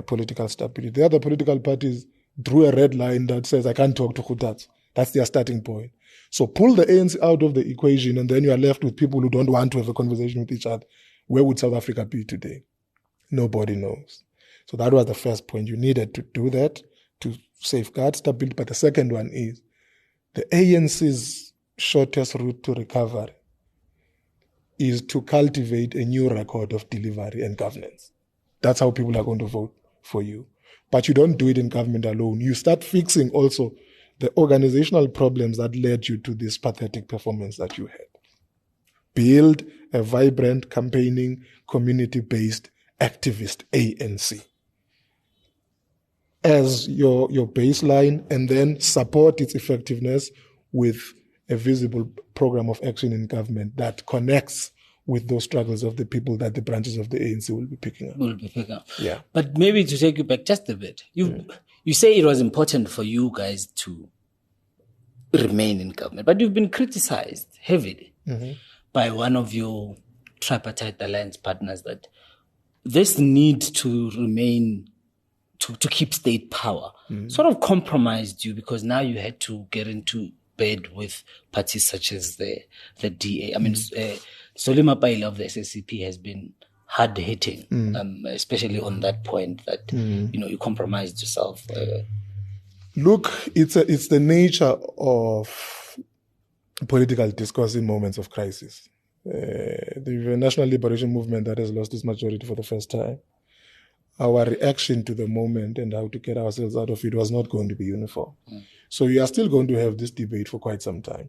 Speaker 10: political stability. The other political parties drew a red line that says, I can't talk to Khutats. That's their starting point. So pull the ANC out of the equation and then you are left with people who don't want to have a conversation with each other. Where would South Africa be today? Nobody knows. So that was the first point. You needed to do that to safeguard stability. But the second one is the ANC's shortest route to recovery is to cultivate a new record of delivery and governance. That's how people are going to vote for you. But you don't do it in government alone. You start fixing also the organizational problems that led you to this pathetic performance that you had. Build a vibrant, campaigning, community-based, activist ANC as your baseline, and then support its effectiveness with a visible program of action in government that connects with those struggles of the people that the branches of the ANC will be picking up. Yeah.
Speaker 1: But maybe to take you back just a bit, you say it was important for you guys to remain in government, but you've been criticized heavily by one of your tripartite alliance partners that this need to remain, to keep state power sort of compromised you, because now you had to get into bed with parties such as the DA. I mean, Solima Paile of the SSCP has been hard-hitting, especially on that point that, you compromised yourself.
Speaker 10: Look, it's the nature of political discourse in moments of crisis. The National Liberation Movement that has lost its majority for the first time, our reaction to the moment and how to get ourselves out of it was not going to be uniform. So we are still going to have this debate for quite some time,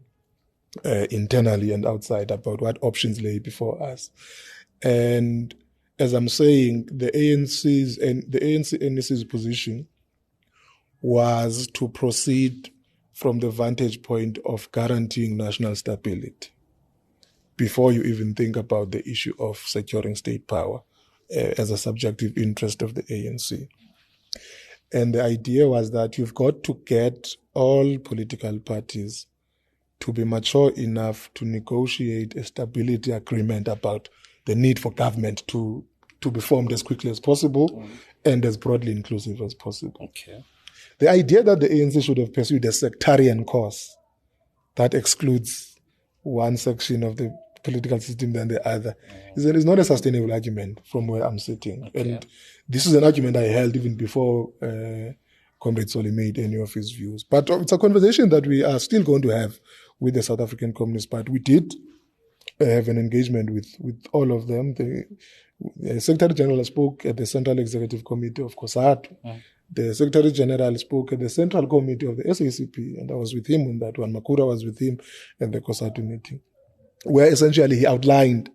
Speaker 10: internally and outside, about what options lay before us. And as I'm saying, the ANC-NEC's position was to proceed from the vantage point of guaranteeing national stability before you even think about the issue of securing state power as a subjective interest of the ANC. And the idea was that you've got to get all political parties to be mature enough to negotiate a stability agreement about the need for government to be formed as quickly as possible and as broadly inclusive as possible.
Speaker 1: Okay.
Speaker 10: The idea that the ANC should have pursued a sectarian course that excludes one section of the political system than the other is not a sustainable argument from where I'm sitting. Okay. And this is an argument I held even before Comrade Soli made any of his views. But it's a conversation that we are still going to have with the South African Communist Party. We did have an engagement with all of them. The Secretary General spoke at the Central Executive Committee of COSATU. The Secretary General spoke at the Central Committee of the SACP, and I was with him on that one. Makura was with him at the COSATU meeting, where essentially he outlined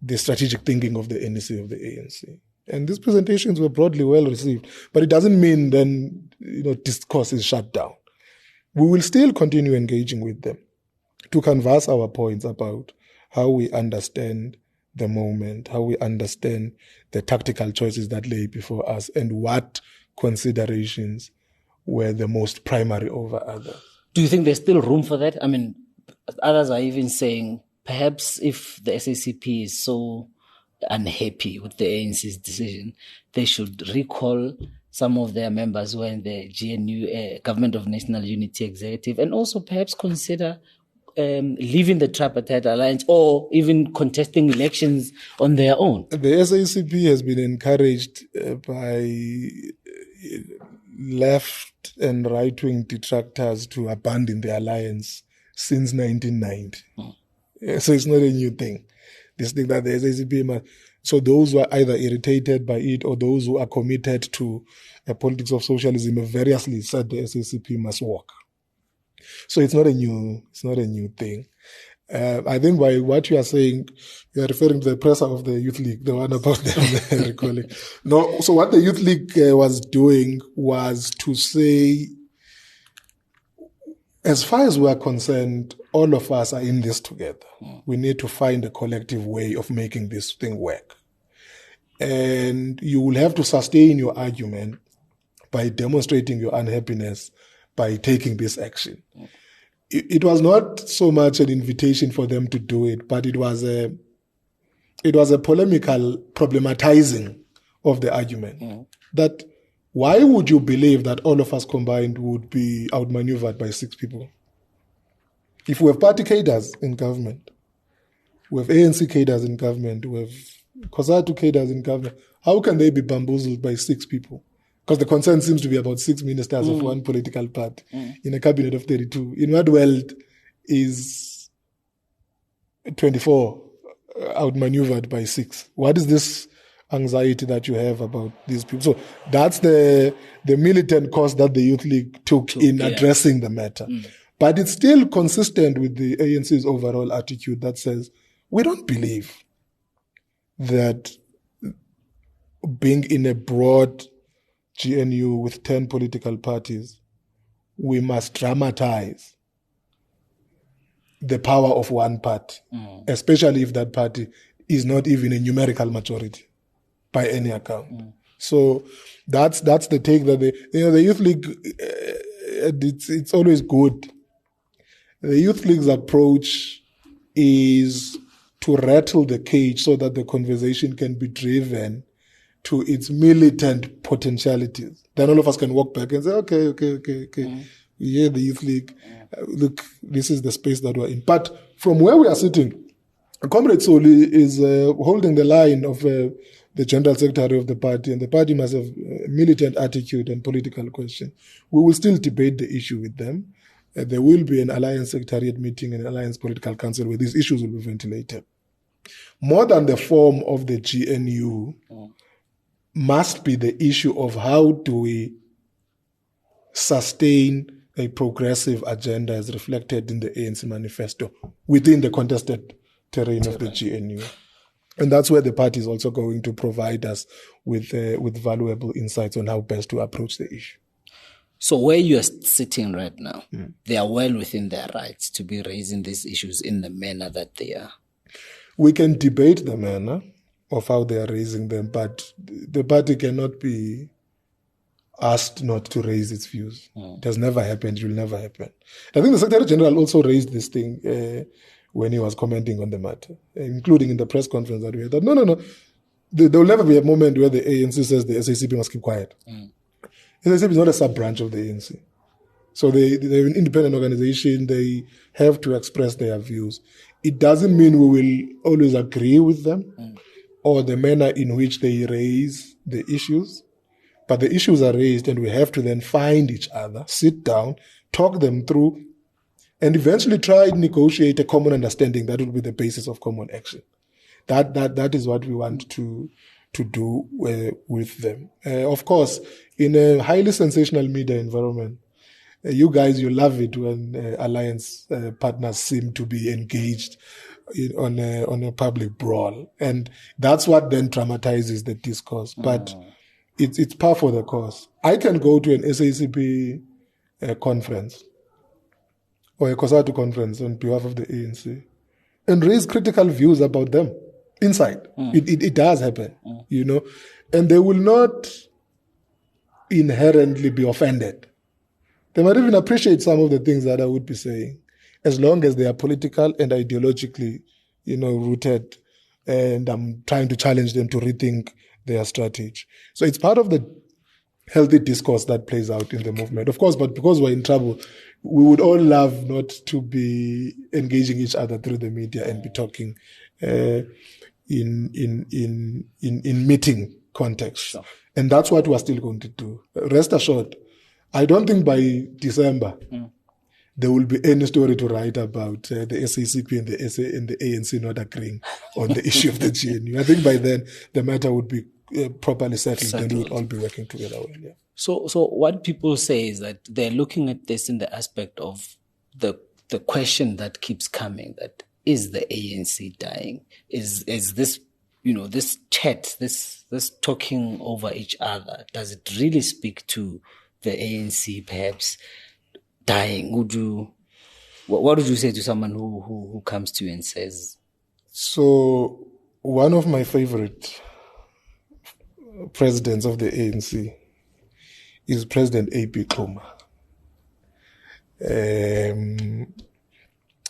Speaker 10: the strategic thinking of the NEC of the ANC. And these presentations were broadly well received, but it doesn't mean then, discourse is shut down. We will still continue engaging with them to canvass our points about how we understand the moment, how we understand the tactical choices that lay before us, and what considerations were the most primary over others.
Speaker 1: Do you think there's still room for that? I mean, others are even saying perhaps if the SACP is so unhappy with the ANC's decision, they should recall some of their members who are in the GNU, Government of National Unity Executive, and also perhaps consider leaving the tripartite alliance or even contesting elections on their own.
Speaker 10: The SACP has been encouraged by left and right-wing detractors to abandon the alliance since 1990. So it's not a new thing. This thing that the SACP so those who are either irritated by it or those who are committed to a politics of socialism have variously said the SACP must walk. So it's not a new thing. I think by what you are saying, you are referring to the presser of the Youth League, the one about the recalling. No, so what the Youth League was doing was to say, as far as we are concerned, all of us are in this together. We need to find a collective way of making this thing work. And you will have to sustain your argument by demonstrating your unhappiness by taking this action. It was not so much an invitation for them to do it, but it was a polemical problematizing of the argument. That why would you believe that all of us combined would be outmaneuvered by 6 people? If we have party cadres in government, we have ANC cadres in government, we have COSATU cadres in government, how can they be bamboozled by 6 people? Because the concern seems to be about 6 ministers of one political party in a cabinet of 32. In what world is 24 outmaneuvered by 6? What is this anxiety that you have about these people? So that's the militant course that the Youth League took in addressing the matter. But it's still consistent with the ANC's overall attitude that says, we don't believe that being in a broad GNU with 10 political parties, we must dramatize the power of one party, especially if that party is not even a numerical majority by any account. So that's the take that the Youth League, it's always good. The Youth League's approach is to rattle the cage so that the conversation can be driven to its militant potentialities. Then all of us can walk back and say, okay. We hear the Youth League. Look, this is the space that we're in. But from where we are sitting, Comrade Soli is holding the line of the General Secretary of the party, and the party must have a militant attitude and political question. We will still debate the issue with them. There will be an Alliance Secretariat meeting and an Alliance Political Council where these issues will be ventilated. More than the form of the GNU must be the issue of how do we sustain a progressive agenda as reflected in the ANC manifesto within the contested terrain of the GNU. And that's where the party is also going to provide us with valuable insights on how best to approach the issue.
Speaker 1: So where you are sitting right now, they are well within their rights to be raising these issues in the manner that they are.
Speaker 10: We can debate the manner of how they are raising them, but the party cannot be asked not to raise its views. It has never happened. It will never happen. I think the Secretary General also raised this thing when he was commenting on the matter, including in the press conference that we had. No. There will never be a moment where the ANC says the SACP must keep quiet. The SACP is not a sub-branch of the ANC. So they're an independent organization. They have to express their views. It doesn't mean we will always agree with them or the manner in which they raise the issues. But the issues are raised and we have to then find each other, sit down, talk them through, and eventually try and negotiate a common understanding that will be the basis of common action. That is what we want to do with them. Of course, in a highly sensational media environment, you guys, you love it when alliance partners seem to be engaged on a public brawl. And that's what then dramatizes the discourse. But it's par for the course. I can go to an SACP conference or a COSATU conference on behalf of the ANC and raise critical views about them inside. It does happen, and they will not inherently be offended. They might even appreciate some of the things that I would be saying, as long as they are political and ideologically, rooted, and I'm trying to challenge them to rethink their strategy. So it's part of the healthy discourse that plays out in the movement. Of course, but because we're in trouble, we would all love not to be engaging each other through the media and be talking in meeting context. Sure. And that's what we're still going to do. Rest assured, I don't think by December there will be any story to write about the SACP and the ANC not agreeing on the issue of the GNU. I think by then the matter would be properly settled and we would all be working together well. Yeah.
Speaker 1: So what people say is that they're looking at this in the aspect of the question that keeps coming, that is the ANC dying? Is this, this chat, this talking over each other, does it really speak to the ANC perhaps dying? What would you say to someone who comes to you and says?
Speaker 10: So one of my favorite presidents of the ANC is President A.P. Xuma. The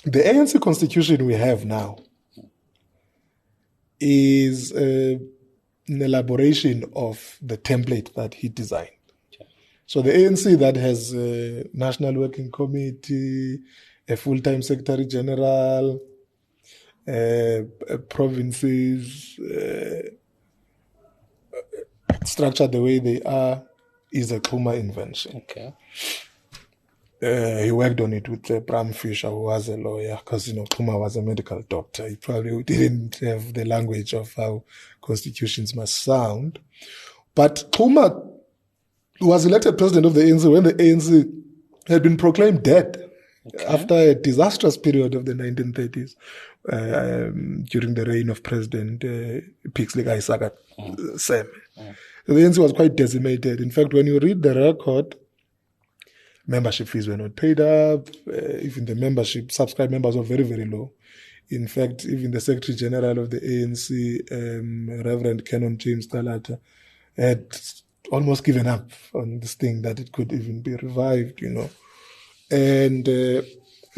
Speaker 10: ANC constitution we have now is an elaboration of the template that he designed. So the ANC that has a National Working Committee, a full-time Secretary General, provinces, structured the way they are, is a Xuma invention.
Speaker 1: Okay.
Speaker 10: He worked on it with Bram Fisher, who was a lawyer, because Xuma was a medical doctor. He probably didn't have the language of how constitutions must sound. But Xuma was elected president of the ANC when the ANC had been proclaimed dead after a disastrous period of the 1930s during the reign of President Pixley Isaac Seme. The ANC was quite decimated. In fact, when you read the record, membership fees were not paid up. Even the subscribed members were very, very low. In fact, even the Secretary General of the ANC, Reverend Canon James Talata, had almost given up on this thing that it could even be revived, And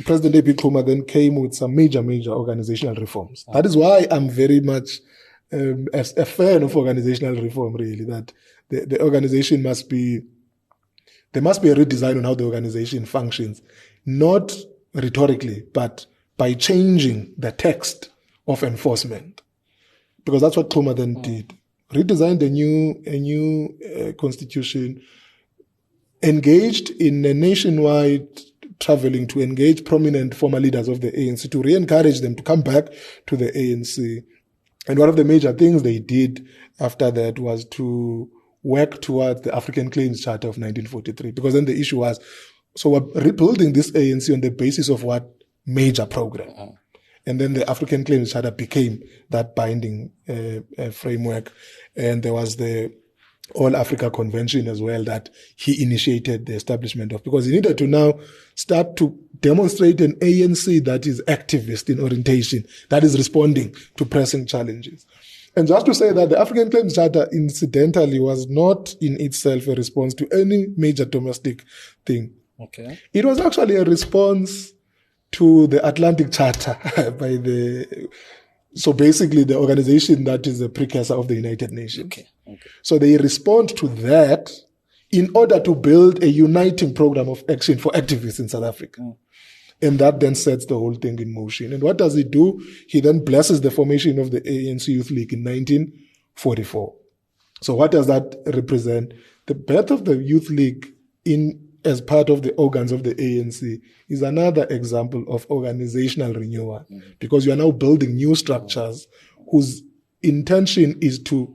Speaker 10: President A.P. Xuma then came with some major organizational reforms. That is why I'm very much a fan of organizational reform, really, that the organization there must be a redesign on how the organization functions, not rhetorically, but by changing the text of enforcement. Because that's what Xuma then did. Redesigned a new constitution, engaged in a nationwide traveling to engage prominent former leaders of the ANC, to re-encourage them to come back to the ANC. And one of the major things they did after that was to work towards the African Claims Charter of 1943. Because then the issue was, so we're rebuilding this ANC on the basis of what major program? And then the African Claims Charter became that binding framework. And there was the All Africa Convention as well that he initiated the establishment of, because he needed to now start to demonstrate an ANC that is activist in orientation, that is responding to pressing challenges. And just to say that the African Claims Charter, incidentally, was not in itself a response to any major domestic thing.
Speaker 1: Okay.
Speaker 10: It was actually a response to the Atlantic Charter so basically the organization that is the precursor of the United Nations.
Speaker 1: Okay.
Speaker 10: So they respond to that in order to build a uniting program of action for activists in South Africa. And that then sets the whole thing in motion. And what does he do? He then blesses the formation of the ANC Youth League in 1944. So what does that represent? The birth of the Youth League as part of the organs of the ANC is another example of organizational renewal, because you are now building new structures whose intention is to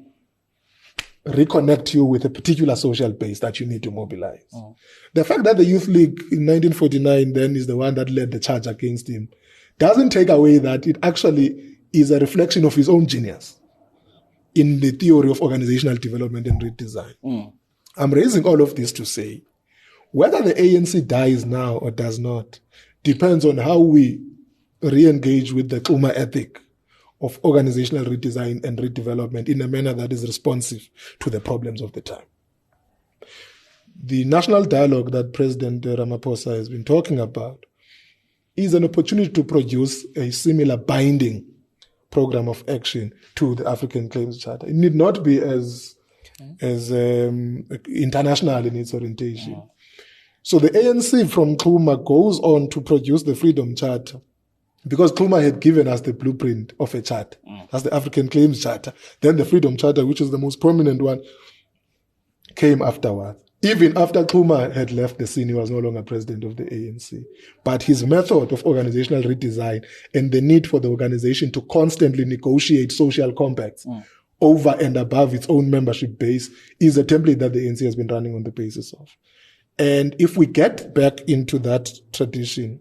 Speaker 10: reconnect you with a particular social base that you need to mobilize. The fact that the Youth League in 1949 then is the one that led the charge against him doesn't take away that it actually is a reflection of his own genius in the theory of organizational development and redesign. I'm raising all of this to say, whether the ANC dies now or does not depends on how we re-engage with the Xuma ethic of organizational redesign and redevelopment in a manner that is responsive to the problems of the time. The national dialogue that President Ramaphosa has been talking about is an opportunity to produce a similar binding program of action to the African Claims Charter. It need not be as international in its orientation. So the ANC from Xuma goes on to produce the Freedom Charter, because Xuma had given us the blueprint of a charter. That's the African Claims Charter. Then the Freedom Charter, which is the most prominent one, came afterwards. Even after Xuma had left the scene, he was no longer president of the ANC. But his method of organizational redesign and the need for the organization to constantly negotiate social compacts over and above its own membership base is a template that the ANC has been running on the basis of. And if we get back into that tradition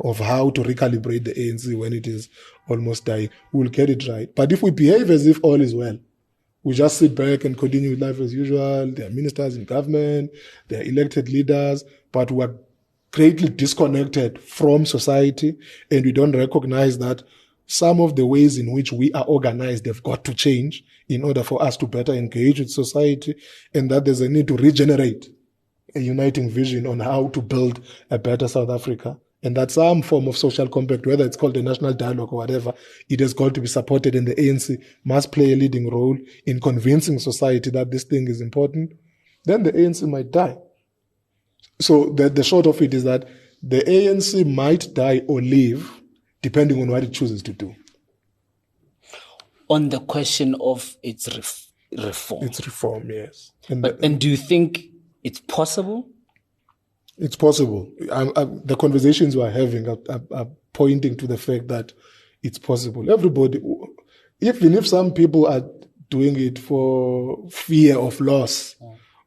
Speaker 10: of how to recalibrate the ANC when it is almost dying, we'll get it right. But if we behave as if all is well, we just sit back and continue with life as usual, there are ministers in government, there are elected leaders, but we're greatly disconnected from society, and we don't recognize that some of the ways in which we are organized have got to change in order for us to better engage with society, and that there's a need to regenerate a uniting vision on how to build a better South Africa. And that some form of social compact, whether it's called a national dialogue or whatever, it has got to be supported, and the ANC must play a leading role in convincing society that this thing is important. Then the ANC might die. So the short of it is that the ANC might die or live depending on what it chooses to do.
Speaker 1: On the question of its reform.
Speaker 10: Its reform, yes.
Speaker 1: And do you think it's possible?
Speaker 10: It's possible. The conversations we're having are pointing to the fact that it's possible. Everybody, even if some people are doing it for fear of loss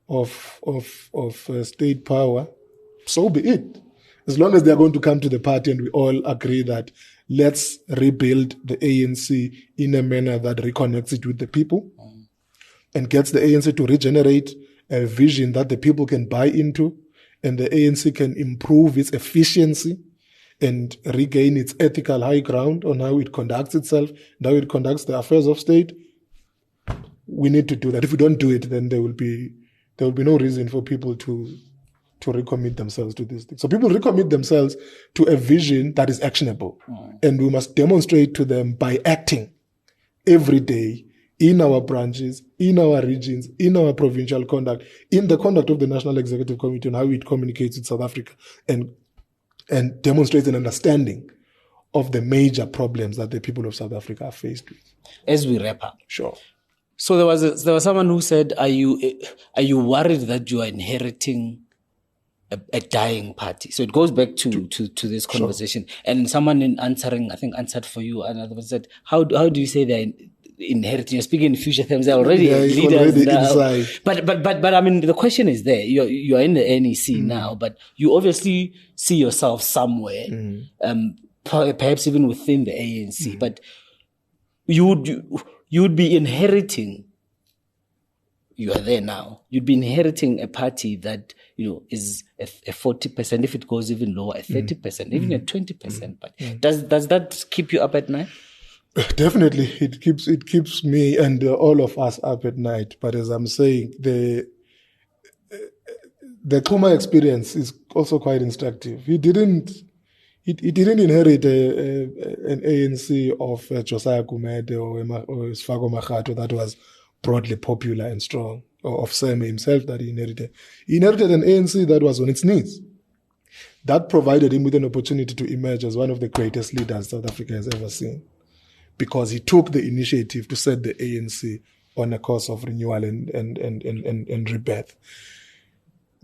Speaker 10: of state power, so be it. As long as they're going to come to the party and we all agree that let's rebuild the ANC in a manner that reconnects it with the people and gets the ANC to regenerate a vision that the people can buy into, and the ANC can improve its efficiency and regain its ethical high ground on how it conducts itself, and how it conducts the affairs of state. We need to do that. If we don't do it, then there will be no reason for people to to recommit themselves to this thing. So people recommit themselves to a vision that is actionable. And we must demonstrate to them by acting every day in our branches, in our regions, in our provincial conduct, in the conduct of the National Executive Committee and how it communicates with South Africa and demonstrates an understanding of the major problems that the people of South Africa are faced with.
Speaker 1: As we wrap up.
Speaker 10: Sure.
Speaker 1: So there was someone who said, are you worried that you are inheriting a dying party? So it goes back to this conversation. Sure. And someone answered for you. Another one said, how do you say they're inheriting? You're speaking in future terms. They're already leaders now. Inside. But I mean, the question is there. You're in the NEC now, but you obviously see yourself somewhere, perhaps even within the ANC. But you would be inheriting. You are there now. You'd be inheriting a party that, is a 40%, if it goes even lower, a 30%, even a 20%. But does that keep you up at night?
Speaker 10: Definitely, it keeps me and all of us up at night. But as I'm saying, the Xuma experience is also quite instructive. He didn't inherit an ANC of Josiah Gumede or Sfago Makgato that was broadly popular and strong, or of Sam himself that he inherited. He inherited an ANC that was on its knees. That provided him with an opportunity to emerge as one of the greatest leaders South Africa has ever seen, because he took the initiative to set the ANC on a course of renewal and rebirth.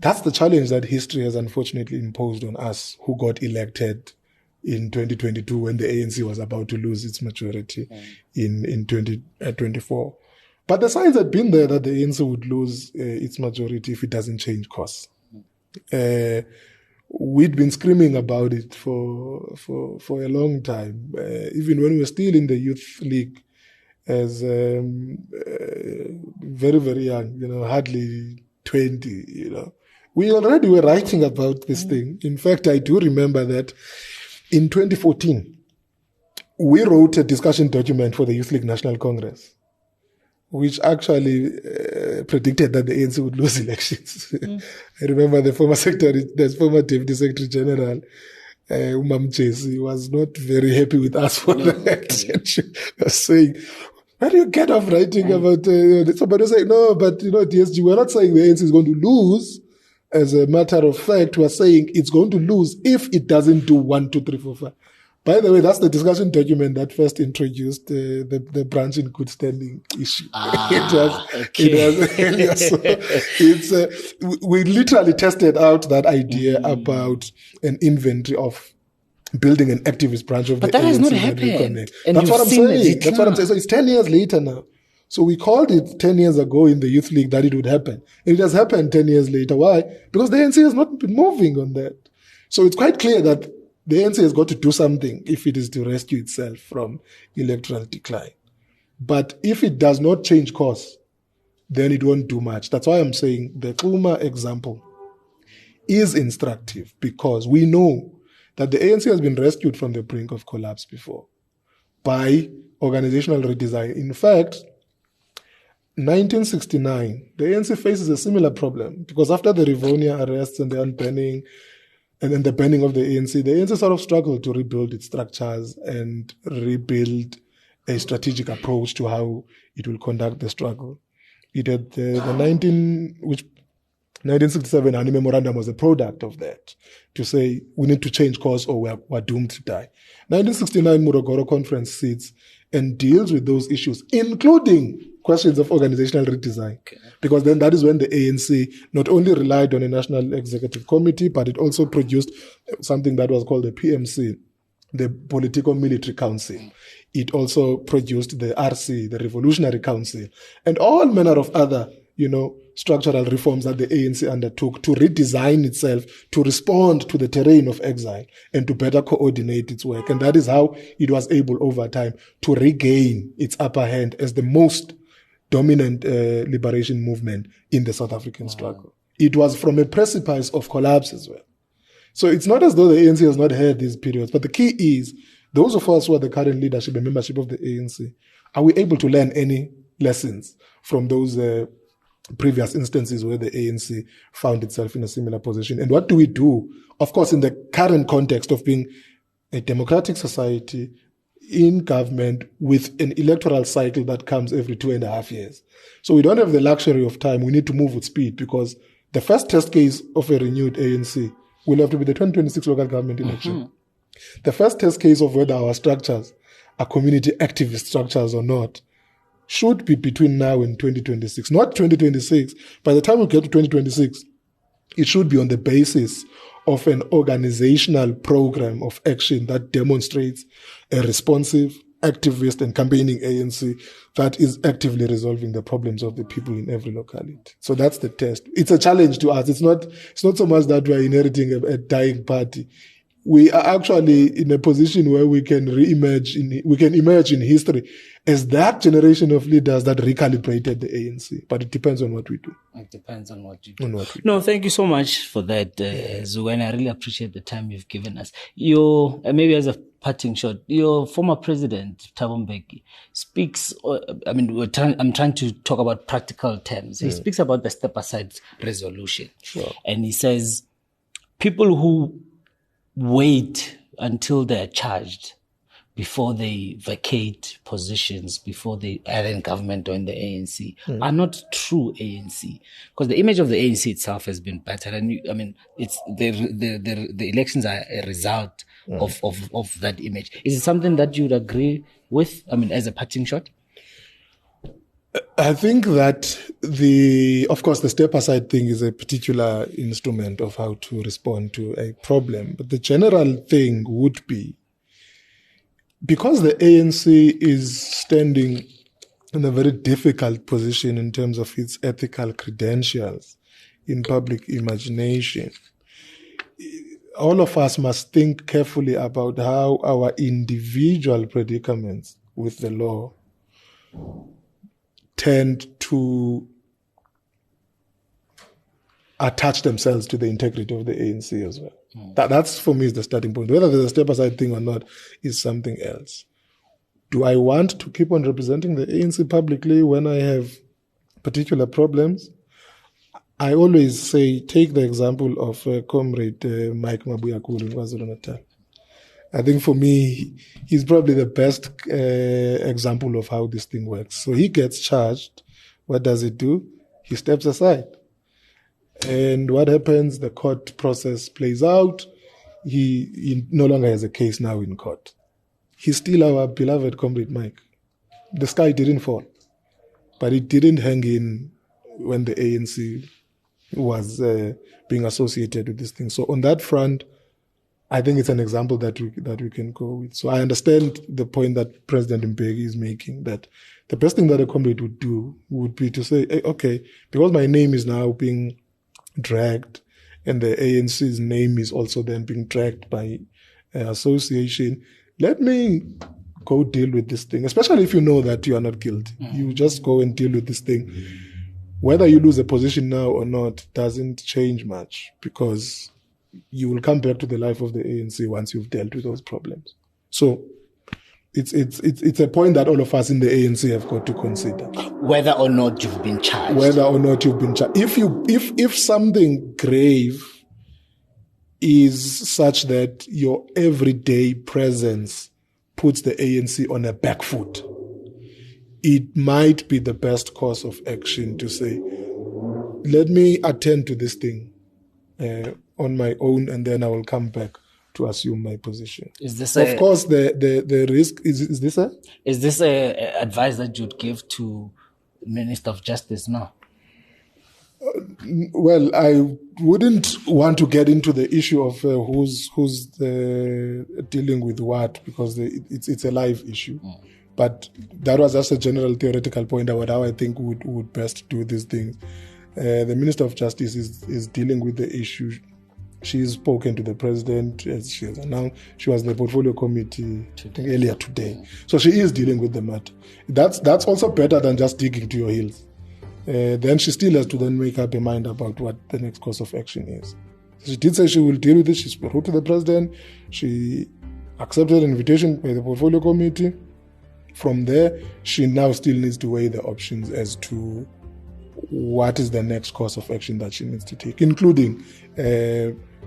Speaker 10: That's the challenge that history has unfortunately imposed on us who got elected in 2022 when the ANC was about to lose its majority in 2024. But the signs had been there that the ANC would lose its majority if it doesn't change course. We'd been screaming about it for a long time, even when we were still in the youth league as very, very young, hardly 20, We already were writing about this thing. In fact, I do remember that in 2014, we wrote a discussion document for the Youth League National Congress, which actually predicted that the ANC would lose elections. I remember the former Deputy Secretary General, Umam Jesse, was not very happy with us for that. She was saying, where do you get off writing about somebody was saying, no, but DSG, we're not saying the ANC is going to lose. As a matter of fact, we're saying it's going to lose if it doesn't do 1, 2, 3, 4, 5. By the way, that's the discussion document that first introduced the branch in good standing issue. It was earlier. So we literally tested out that idea about an inventory of building an activist branch of the ANC.
Speaker 1: But that has not happened.
Speaker 10: That's what I'm saying. So it's 10 years later now. So we called it 10 years ago in the Youth League that it would happen. It has happened 10 years later. Why? Because the ANC has not been moving on that. So it's quite clear that the ANC has got to do something if it is to rescue itself from electoral decline. But if it does not change course, then it won't do much. That's why I'm saying the Xuma example is instructive, because we know that the ANC has been rescued from the brink of collapse before by organizational redesign. In fact, 1969, the ANC faces a similar problem, because after the Rivonia arrests and the unbanning and then the banning of the ANC sort of struggled to rebuild its structures and rebuild a strategic approach to how it will conduct the struggle. It had the 1967 Honey Memorandum was a product of that, to say we need to change course or we're doomed to die. 1969 Morogoro Conference sits and deals with those issues, including questions of organizational redesign. Okay. Because then that is when the ANC not only relied on a National Executive Committee, but it also produced something that was called the PMC, the Political Military Council. It also produced the RC, the Revolutionary Council, and all manner of other, structural reforms that the ANC undertook to redesign itself, to respond to the terrain of exile, and to better coordinate its work. And that is how it was able over time to regain its upper hand as the most dominant liberation movement in the South African struggle. It was from a precipice of collapse as well. So it's not as though the ANC has not had these periods, but the key is, those of us who are the current leadership and membership of the ANC, are we able to learn any lessons from those previous instances where the ANC found itself in a similar position. And what do we do? Of course, in the current context of being a democratic society in government with an electoral cycle that comes every 2.5 years. So we don't have the luxury of time. We need to move with speed, because the first test case of a renewed ANC will have to be the 2026 local government election. The first test case of whether our structures are community activist structures or not should be between now and 2026, not 2026. By the time we get to 2026, it should be on the basis of an organizational program of action that demonstrates a responsive, activist and campaigning ANC that is actively resolving the problems of the people in every locality. So that's the test. It's a challenge to us. It's not so much that we're inheriting a dying party. We are actually in a position where we can emerge in history as that generation of leaders that recalibrated the ANC. But it depends on what we do.
Speaker 1: It depends on what you do. No, thank you so much for that, Zuko, and I really appreciate the time you've given us. Maybe as a parting shot, your former president, Thabo Mbeki, speaks, I'm trying to talk about practical terms. He speaks about the step-aside resolution.
Speaker 10: Sure.
Speaker 1: And he says, people who wait until they're charged before they vacate positions, before they are in government or in the ANC, are not true ANC. Because the image of the ANC itself has been battered. And it's the elections are a result of that image. Is it something that you'd agree with, as a parting shot?
Speaker 10: I think that of course, the step-aside thing is a particular instrument of how to respond to a problem. But the general thing would be, because the ANC is standing in a very difficult position in terms of its ethical credentials in public imagination, all of us must think carefully about how our individual predicaments with the law tend to attach themselves to the integrity of the ANC as well. That's, for me, is the starting point. Whether there's a step-aside thing or not is something else. Do I want to keep on representing the ANC publicly when I have particular problems? I always say, take the example of Comrade Mike Mabuyakulu in KwaZulu-Natal. I think for me, he's probably the best example of how this thing works. So he gets charged. What does he do? He steps aside. And what happens? The court process plays out. He no longer has a case now in court. He's still our beloved Comrade Mike. The sky didn't fall, but it didn't hang in when the ANC was being associated with this thing. So on that front, I think it's an example that we can go with. So I understand the point that President Mbeki is making, that the best thing that a comrade would do would be to say, hey, okay, because my name is now being dragged and the ANC's name is also then being dragged by association, let me go deal with this thing, especially if you know that you are not guilty. You just go and deal with this thing. Whether you lose a position now or not doesn't change much, because you will come back to the life of the ANC once you've dealt with those problems. So it's a point that all of us in the ANC have got to consider.
Speaker 1: Whether or not you've been charged.
Speaker 10: Whether or not you've been charged. If something grave is such that your everyday presence puts the ANC on a back foot, it might be the best course of action to say, let me attend to this thing on my own, and then I will come back to assume my position.
Speaker 1: Is this
Speaker 10: of course the risk is this a?
Speaker 1: Is this a advice that you'd give to Minister of Justice now?
Speaker 10: Well, I wouldn't want to get into the issue of who's dealing with what, because it's a live issue. But that was just a general theoretical point about how I think would best do these things. The Minister of Justice is dealing with the issue. She's spoken to the president, as she has announced. She was in the portfolio committee earlier today. So she is dealing with the matter. That's also better than just digging to your heels. Then she still has to then make up her mind about what the next course of action is. She did say she will deal with it. She spoke to the president. She accepted an invitation by the portfolio committee. From there, she now still needs to weigh the options as to what is the next course of action that she needs to take, including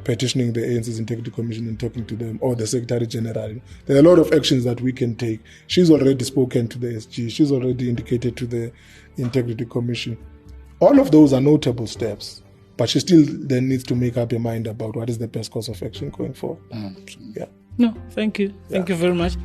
Speaker 10: petitioning the ANC's Integrity Commission and talking to them, or the Secretary General. There are a lot of actions that we can take. She's already spoken to the SG. She's already indicated to the Integrity Commission. All of those are notable steps, but she still then needs to make up her mind about what is the best course of action going forward.
Speaker 1: No, thank you. Thank you very much.